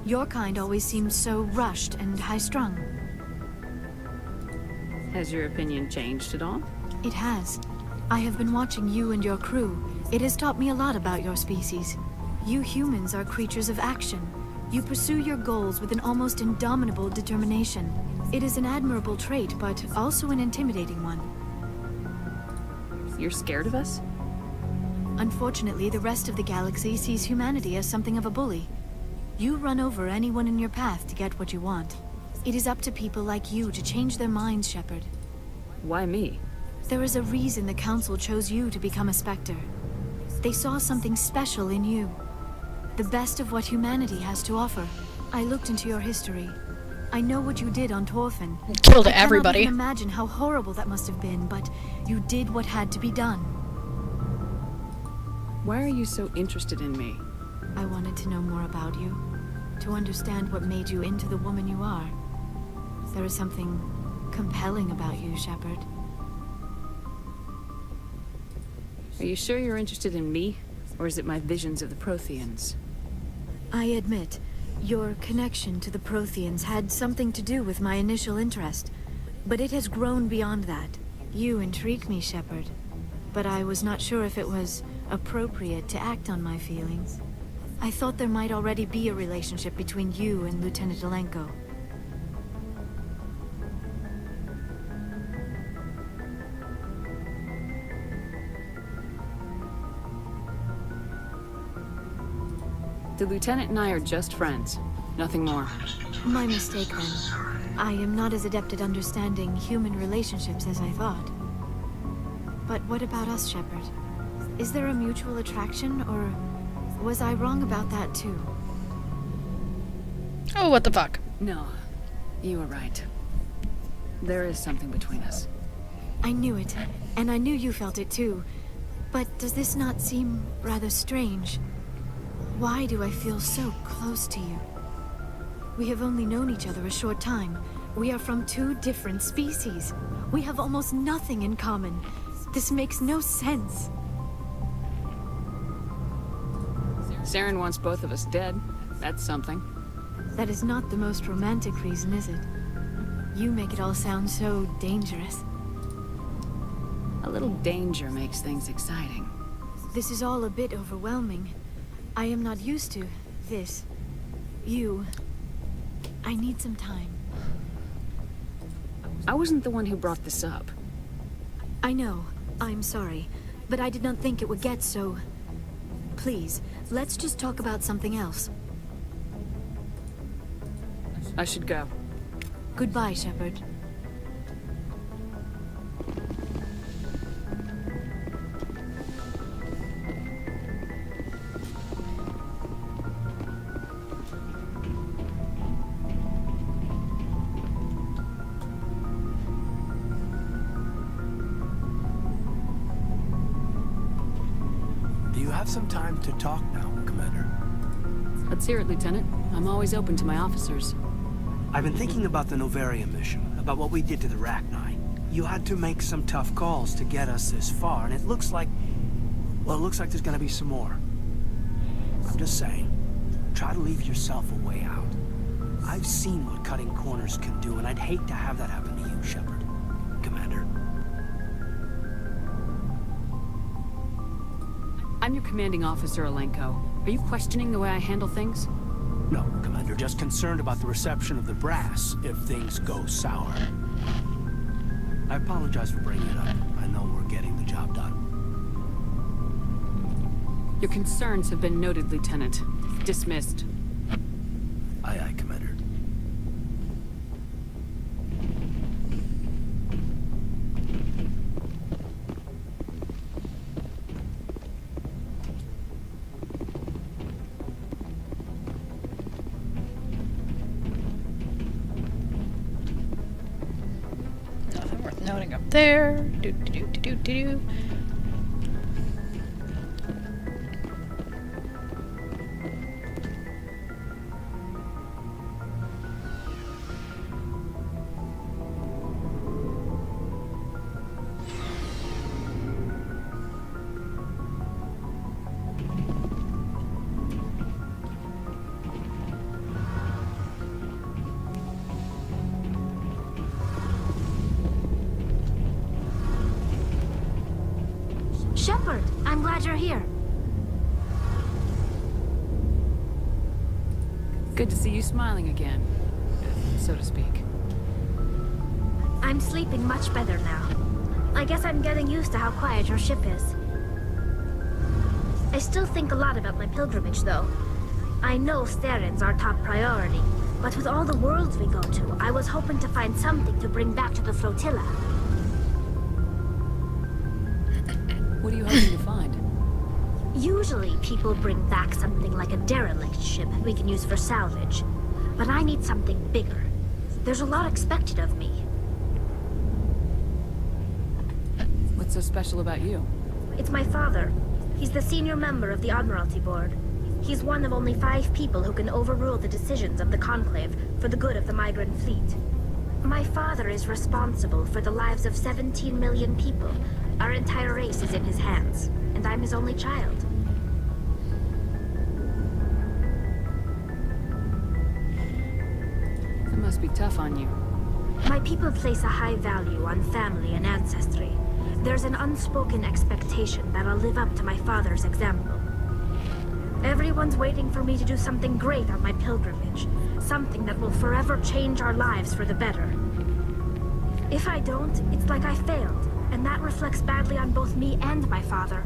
Your kind always seemed so rushed and high-strung. Has your opinion changed at all? It has. I have been watching you and your crew. It has taught me a lot about your species. You humans are creatures of action. You pursue your goals with an almost indomitable determination. It is an admirable trait, but also an intimidating one. You're scared of us? Unfortunately, the rest of the galaxy sees humanity as something of a bully. You run over anyone in your path to get what you want. It is up to people like you to change their minds, Shepard. Why me? There is a reason the Council chose you to become a Spectre. They saw something special in you. The best of what humanity has to offer. I looked into your history. I know what you did on Torfin. Killed everybody. I cannot even imagine how horrible that must have been, but you did what had to be done. Why are you so interested in me? I wanted to know more about you. To understand what made you into the woman you are. There is something compelling about you, Shepard. Are you sure you're interested in me? Or is it my visions of the Protheans? I admit, your connection to the Protheans had something to do with my initial interest. But it has grown beyond that. You intrigue me, Shepard. but I was not sure if it was appropriate to act on my feelings. I thought there might already be a relationship between you and Lieutenant Alenko. The Lieutenant and I are just friends. Nothing more. My mistake, then. I am not as adept at understanding human relationships as I thought. But what about us, Shepard? Is there a mutual attraction, or was I wrong about that too? Oh, what the fuck? No, you were right. There is something between us. I knew it, and I knew you felt it too. But does this not seem rather strange? Why do I feel so close to you? We have only known each other a short time. We are from two different species. We have almost nothing in common. This makes no sense. Saren wants both of us dead. That's something. That is not the most romantic reason, is it? You make it all sound so dangerous. A little danger makes things exciting. This is all a bit overwhelming. I am not used to this. You. I need some time. I wasn't the one who brought this up. I know. I'm sorry. But I did not think it would get so... Please, let's just talk about something else. I should go. Goodbye, Shepard. Some time to talk now, Commander. Let's hear it, Lieutenant. I'm always open to my officers. I've been thinking about the Novarium mission, about what we did to the Rachni. You had to make some tough calls to get us this far, and it looks like... Well, it looks like there's gonna be some more. I'm just saying, try to leave yourself a way out. I've seen what cutting corners can do, and I'd hate to have that happen to you, Shepard. Commander. I'm your commanding officer, Alenko. Are you questioning the way I handle things? No, Commander, just concerned about the reception of the brass if things go sour. I apologize for bringing it up. I know we're getting the job done. Your concerns have been noted, Lieutenant. Dismissed. Aye, aye, Commander. Noting up there. Do do do do do do. Shepard, I'm glad you're here. Good to see you smiling again, so to speak. I'm sleeping much better now. I guess I'm getting used to how quiet your ship is. I still think a lot about my pilgrimage, though. I know Staren's our top priority, but with all the worlds we go to, I was hoping to find something to bring back to the flotilla. What are you hoping to find? Usually, people bring back something like a derelict ship we can use for salvage. But I need something bigger. There's a lot expected of me. What's so special about you? It's my father. He's the senior member of the Admiralty Board. He's one of only 5 people who can overrule the decisions of the Conclave for the good of the migrant fleet. My father is responsible for the lives of 17 million people. Our entire race is in his hands, and I'm his only child. That must be tough on you. My people place a high value on family and ancestry. There's an unspoken expectation that I'll live up to my father's example. Everyone's waiting for me to do something great on my pilgrimage. Something that will forever change our lives for the better. If I don't, it's like I failed, and that reflects badly on both me and my father.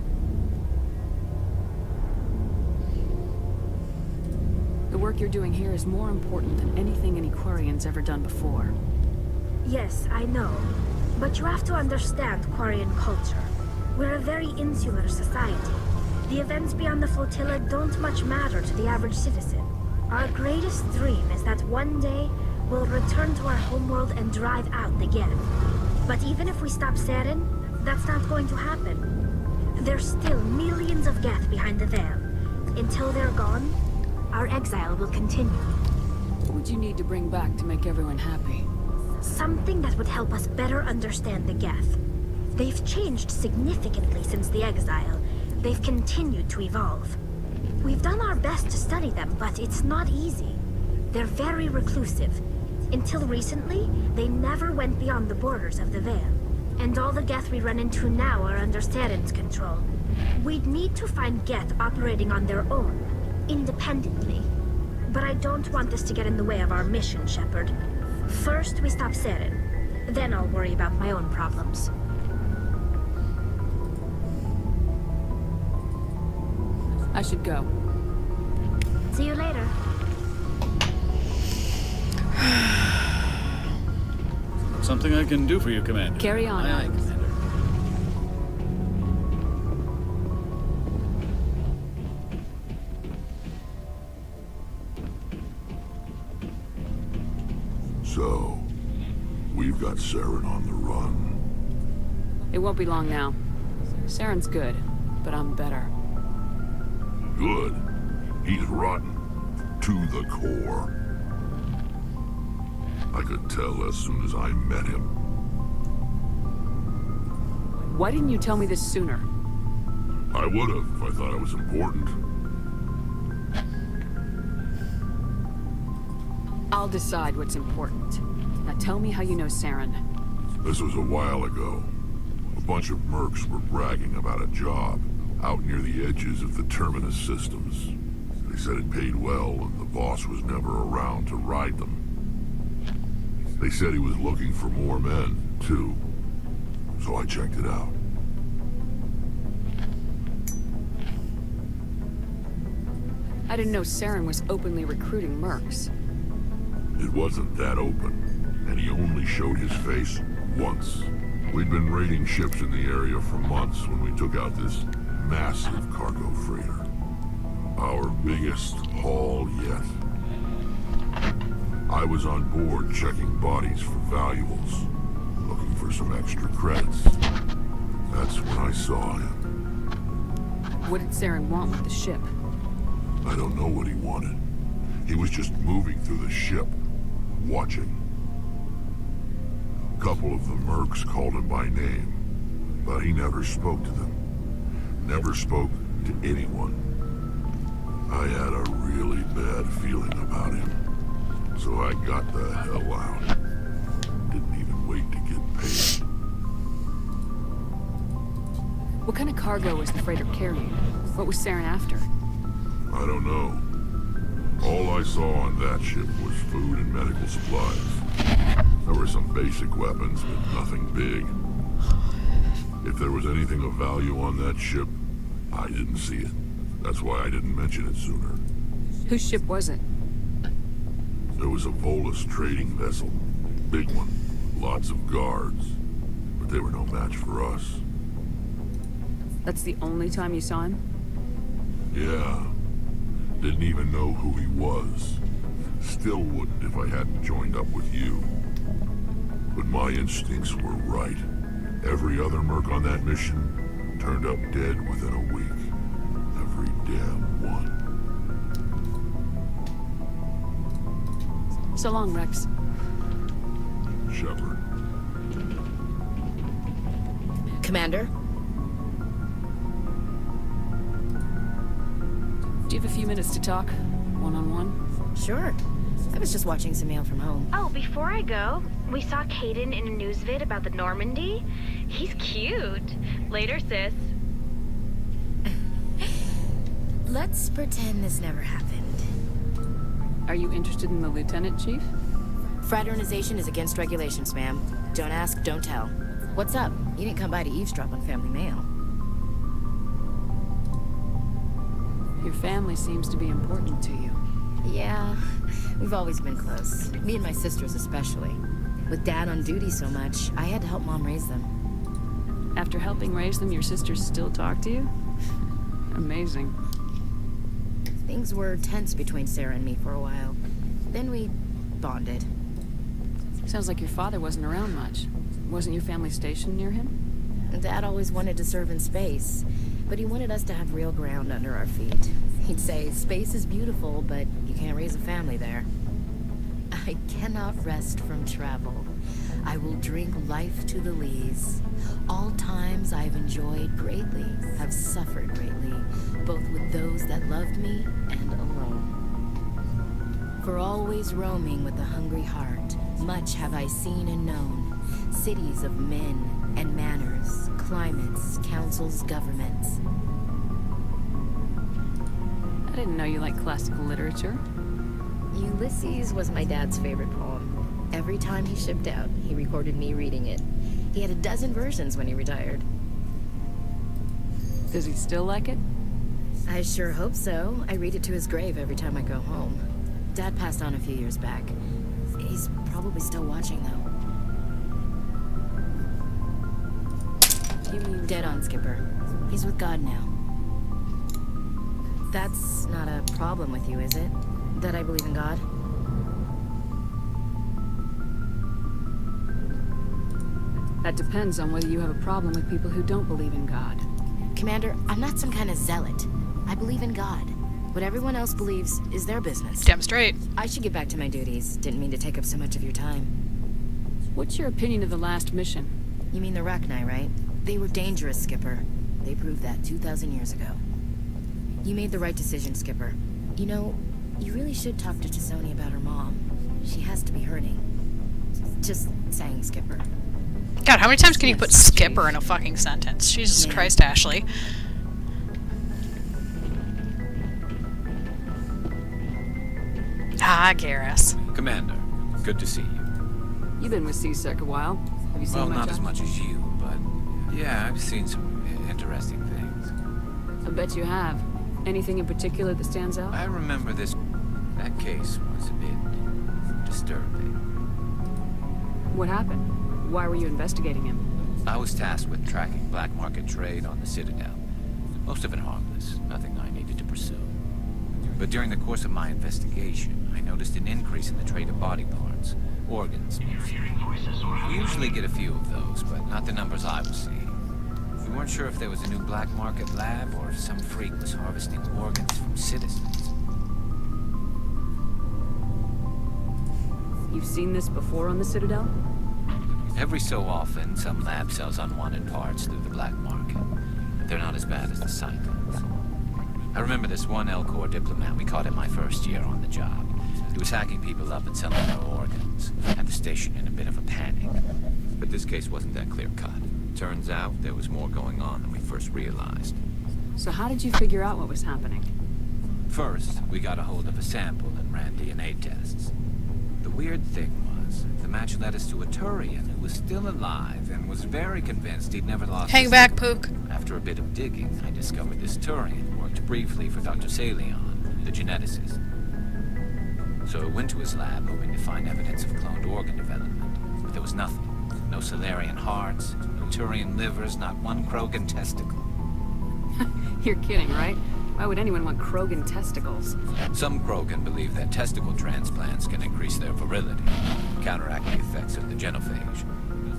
The work you're doing here is more important than anything any Quarian's ever done before. Yes, I know. But you have to understand Quarian culture. We're a very insular society. The events beyond the flotilla don't much matter to the average citizen. Our greatest dream is that one day, we'll return to our homeworld and drive out the Geth. But even if we stop Saren, that's not going to happen. There's still millions of Geth behind the veil. Until they're gone, our exile will continue. What would you need to bring back to make everyone happy? Something that would help us better understand the Geth. They've changed significantly since the exile. They've continued to evolve. We've done our best to study them, but it's not easy. They're very reclusive. Until recently, they never went beyond the borders of the Veil. And all the Geth we run into now are under Saren's control. We'd need to find Geth operating on their own, independently. But I don't want this to get in the way of our mission, Shepard. First, we stop Saren. Then I'll worry about my own problems. I should go. See you later. Something I can do for you, Commander. Carry on. Aye, aye, Commander. So, we've got Saren on the run. It won't be long now. Saren's good, but I'm better. Good. He's rotten. To the core. I could tell as soon as I met him. Why didn't you tell me this sooner? I would have if I thought it was important. I'll decide what's important. Now tell me how you know Saren. This was a while ago. A bunch of mercs were bragging about a job out near the edges of the Terminus systems. They said it paid well and the boss was never around to ride them. They said he was looking for more men, too. So I checked it out. I didn't know Saren was openly recruiting mercs. It wasn't that open, and he only showed his face once. We'd been raiding ships in the area for months when we took out this massive cargo freighter. Our biggest haul yet. I was on board checking bodies for valuables, looking for some extra credits. That's when I saw him. What did Saren want with the ship? I don't know what he wanted. He was just moving through the ship, watching. A couple of the mercs called him by name, but he never spoke to them. Never spoke to anyone. I had a really bad feeling about him. So I got the hell out. Didn't even wait to get paid. What kind of cargo was the freighter carrying? What was Saren after? I don't know. All I saw on that ship was food and medical supplies. There were some basic weapons, but nothing big. If there was anything of value on that ship, I didn't see it. That's why I didn't mention it sooner. Whose ship was it? There was a Volus trading vessel. Big one. Lots of guards. But they were no match for us. That's the only time you saw him? Yeah. Didn't even know who he was. Still wouldn't if I hadn't joined up with you. But my instincts were right. Every other merc on that mission turned up dead within a week. Every damn one. So long, Rex. Shepard. Commander? Do you have a few minutes to talk? One-on-one? Sure. I was just watching some mail from home. Oh, before I go, we saw Caden in a news vid about the Normandy. He's cute. Later, sis. Let's pretend this never happened. Are you interested in the lieutenant, Chief? Fraternization is against regulations, ma'am. Don't ask, don't tell. What's up? You didn't come by to eavesdrop on family mail. Your family seems to be important to you. Yeah, we've always been close. Me and my sisters especially. With Dad on duty so much, I had to help Mom raise them. After helping raise them, your sisters still talk to you? Amazing. Things were tense between Sarah and me for a while. Then we bonded. Sounds like your father wasn't around much. Wasn't your family stationed near him? Dad always wanted to serve in space, but he wanted us to have real ground under our feet. He'd say, space is beautiful, but you can't raise a family there. I cannot rest from travel. I will drink life to the lees. All times I've enjoyed greatly, have suffered greatly, both with those that loved me and alone. For always roaming with a hungry heart, much have I seen and known, cities of men and manners, climates, councils, governments. I didn't know you liked classical literature. Ulysses was my dad's favorite poem. Every time he shipped out, he recorded me reading it. He had a dozen versions when he retired. Does he still like it? I sure hope so. I read it to his grave every time I go home. Dad passed on a few years back. He's probably still watching, though. You mean dead on, Skipper. He's with God now. That's not a problem with you, is it? That I believe in God? That depends on whether you have a problem with people who don't believe in God. Commander, I'm not some kind of zealot. I believe in God. What everyone else believes is their business. Damn straight. I should get back to my duties. Didn't mean to take up so much of your time. What's your opinion of the last mission? You mean the Rachni, right? They were dangerous, Skipper. They proved that 2,000 years ago. You made the right decision, Skipper. You know, you really should talk to T'Soni about her mom. She has to be hurting. Just saying, Skipper. God, how many times can you put Skipper in a fucking sentence? Jesus Christ, Ashley. Ah, Garrus. Commander, good to see you. You've been with CSEC a while. Have you seen Well, much not of as much as you, but yeah, I've seen some interesting things. I bet you have. Anything in particular that stands out? I remember this. That case was a bit disturbing. What happened? Why were you investigating him? I was tasked with tracking black market trade on the Citadel. Most of it harmless, nothing I needed to pursue. But during the course of my investigation, I noticed an increase in the trade of body parts, organs. We usually get a few of those, but not the numbers I was seeing. We weren't sure if there was a new black market lab or if some freak was harvesting organs from citizens. You've seen this before on the Citadel? Every so often, some lab sells unwanted parts through the black market. But they're not as bad as the Cyclones. I remember this one Elcor diplomat we caught in my first year on the job. He was hacking people up and selling their organs. Had the station in a bit of a panic. But this case wasn't that clear-cut. Turns out there was more going on than we first realized. So how did you figure out what was happening? First, we got a hold of a sample and ran DNA tests. The weird thing was, the match led us to a Turian who was still alive and was very convinced he'd never lost Hang back, Pook. After a bit of digging, I discovered this Turian worked briefly for Dr. Salion, the geneticist. So I went to his lab hoping to find evidence of cloned organ development, but there was nothing. No Solarian hearts, no Turian livers, not one Krogan testicle. You're kidding, right? Why would anyone want Krogan testicles? Some Krogan believe that testicle transplants can increase their virility, counteract the effects of the genophage.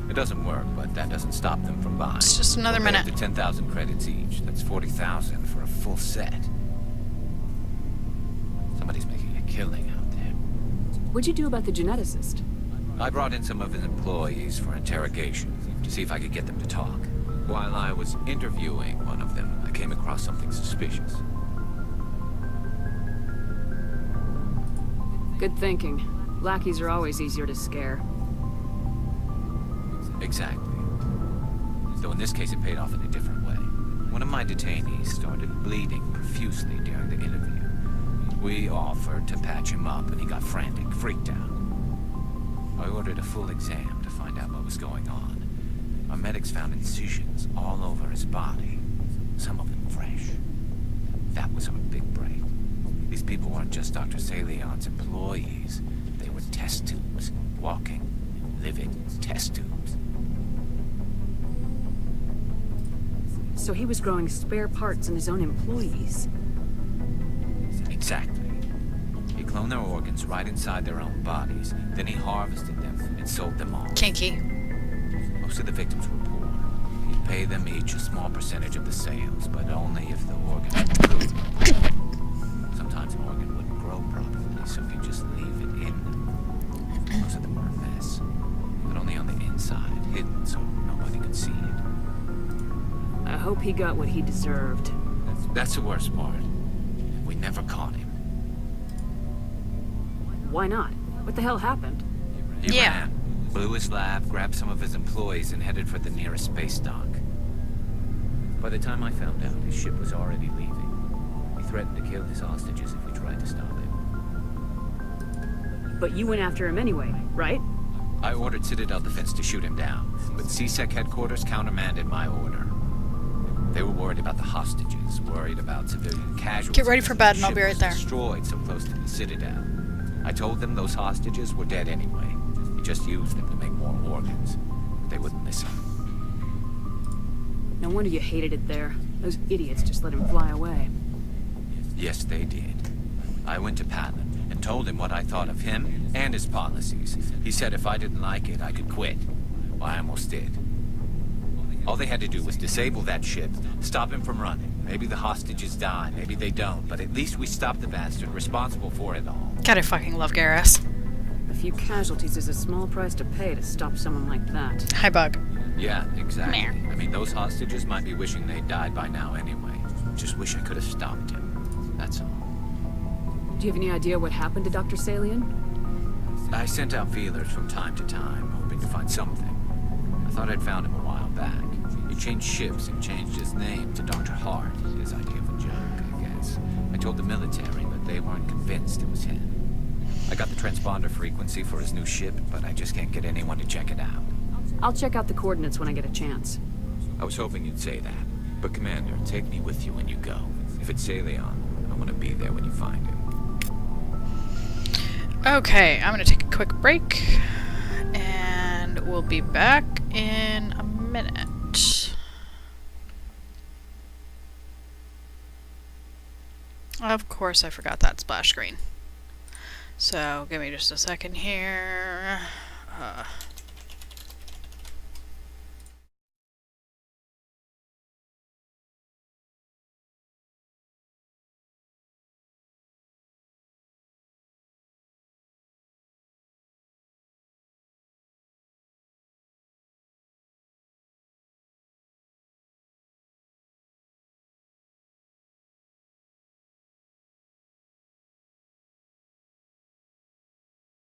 It doesn't work, but that doesn't stop them from buying. It's just another minute. Up to 10,000 credits each. That's 40,000 for a full set. Somebody's making a killing out there. What'd you do about the geneticist? I brought in some of his employees for interrogation to see if I could get them to talk. While I was interviewing one of them, I came across something suspicious. Good thinking. Lackeys are always easier to scare. Exactly. Though in this case it paid off in a different way. One of my detainees started bleeding profusely during the interview. We offered to patch him up and he got frantic, freaked out. I ordered a full exam to find out what was going on. Our medics found incisions all over his body, some of them fresh. That was our big break. These people weren't just Dr. Salion's employees. They were test tubes, walking, living test tubes. So he was growing spare parts in his own employees. Exactly. He cloned their organs right inside their own bodies. Then he harvested them and sold them all. Kinky. Most of the victims were poor. He'd pay them each a small percentage of the sales, but only if the organ grew. Sometimes an organ wouldn't grow properly, so he'd just leave it in. Most of them were a mess, but only on the inside, hidden so nobody could see it. I hope he got what he deserved. That's the worst part. We never caught him. Why not? What the hell happened? He ran, blew his lab, grabbed some of his employees, and headed for the nearest space dock. By the time I found out, his ship was already leaving. He threatened to kill his hostages if we tried to stop him. But you went after him anyway, right? I ordered Citadel Defense to shoot him down, but CSEC headquarters countermanded my order. They were worried about the hostages, worried about civilian casualties. Get ready for bed and I'll The be ship right was there. Destroyed so close to the Citadel. I told them those hostages were dead anyway. He just used them to make more organs. But they wouldn't listen. No wonder you hated it there. Those idiots just let him fly away. Yes, they did. I went to Patton and told him what I thought of him and his policies. He said if I didn't like it, I could quit. Well, I almost did. All they had to do was disable that ship, stop him from running. Maybe the hostages die, maybe they don't, but at least we stopped the bastard responsible for it all. God, I fucking love Garrus. A few casualties is a small price to pay to stop someone like that. Hi, Bug. Yeah, exactly. I mean, those hostages might be wishing they died by now anyway. Just wish I could have stopped him. That's all. Do you have any idea what happened to Dr. Salion? I sent out feelers from time to time, hoping to find something. I thought I'd found him a while back. He changed ships and changed his name to Dr. Hart, his idea of a joke, I guess. I told the military, but they weren't convinced it was him. I got the transponder frequency for his new ship, but I just can't get anyone to check it out. I'll check out the coordinates when I get a chance. I was hoping you'd say that. But Commander, take me with you when you go. If it's Salion, I want to be there when you find him. Okay, I'm gonna take a quick break. And we'll be back in a minute. Of course, I forgot that splash screen. So, give me just a second here.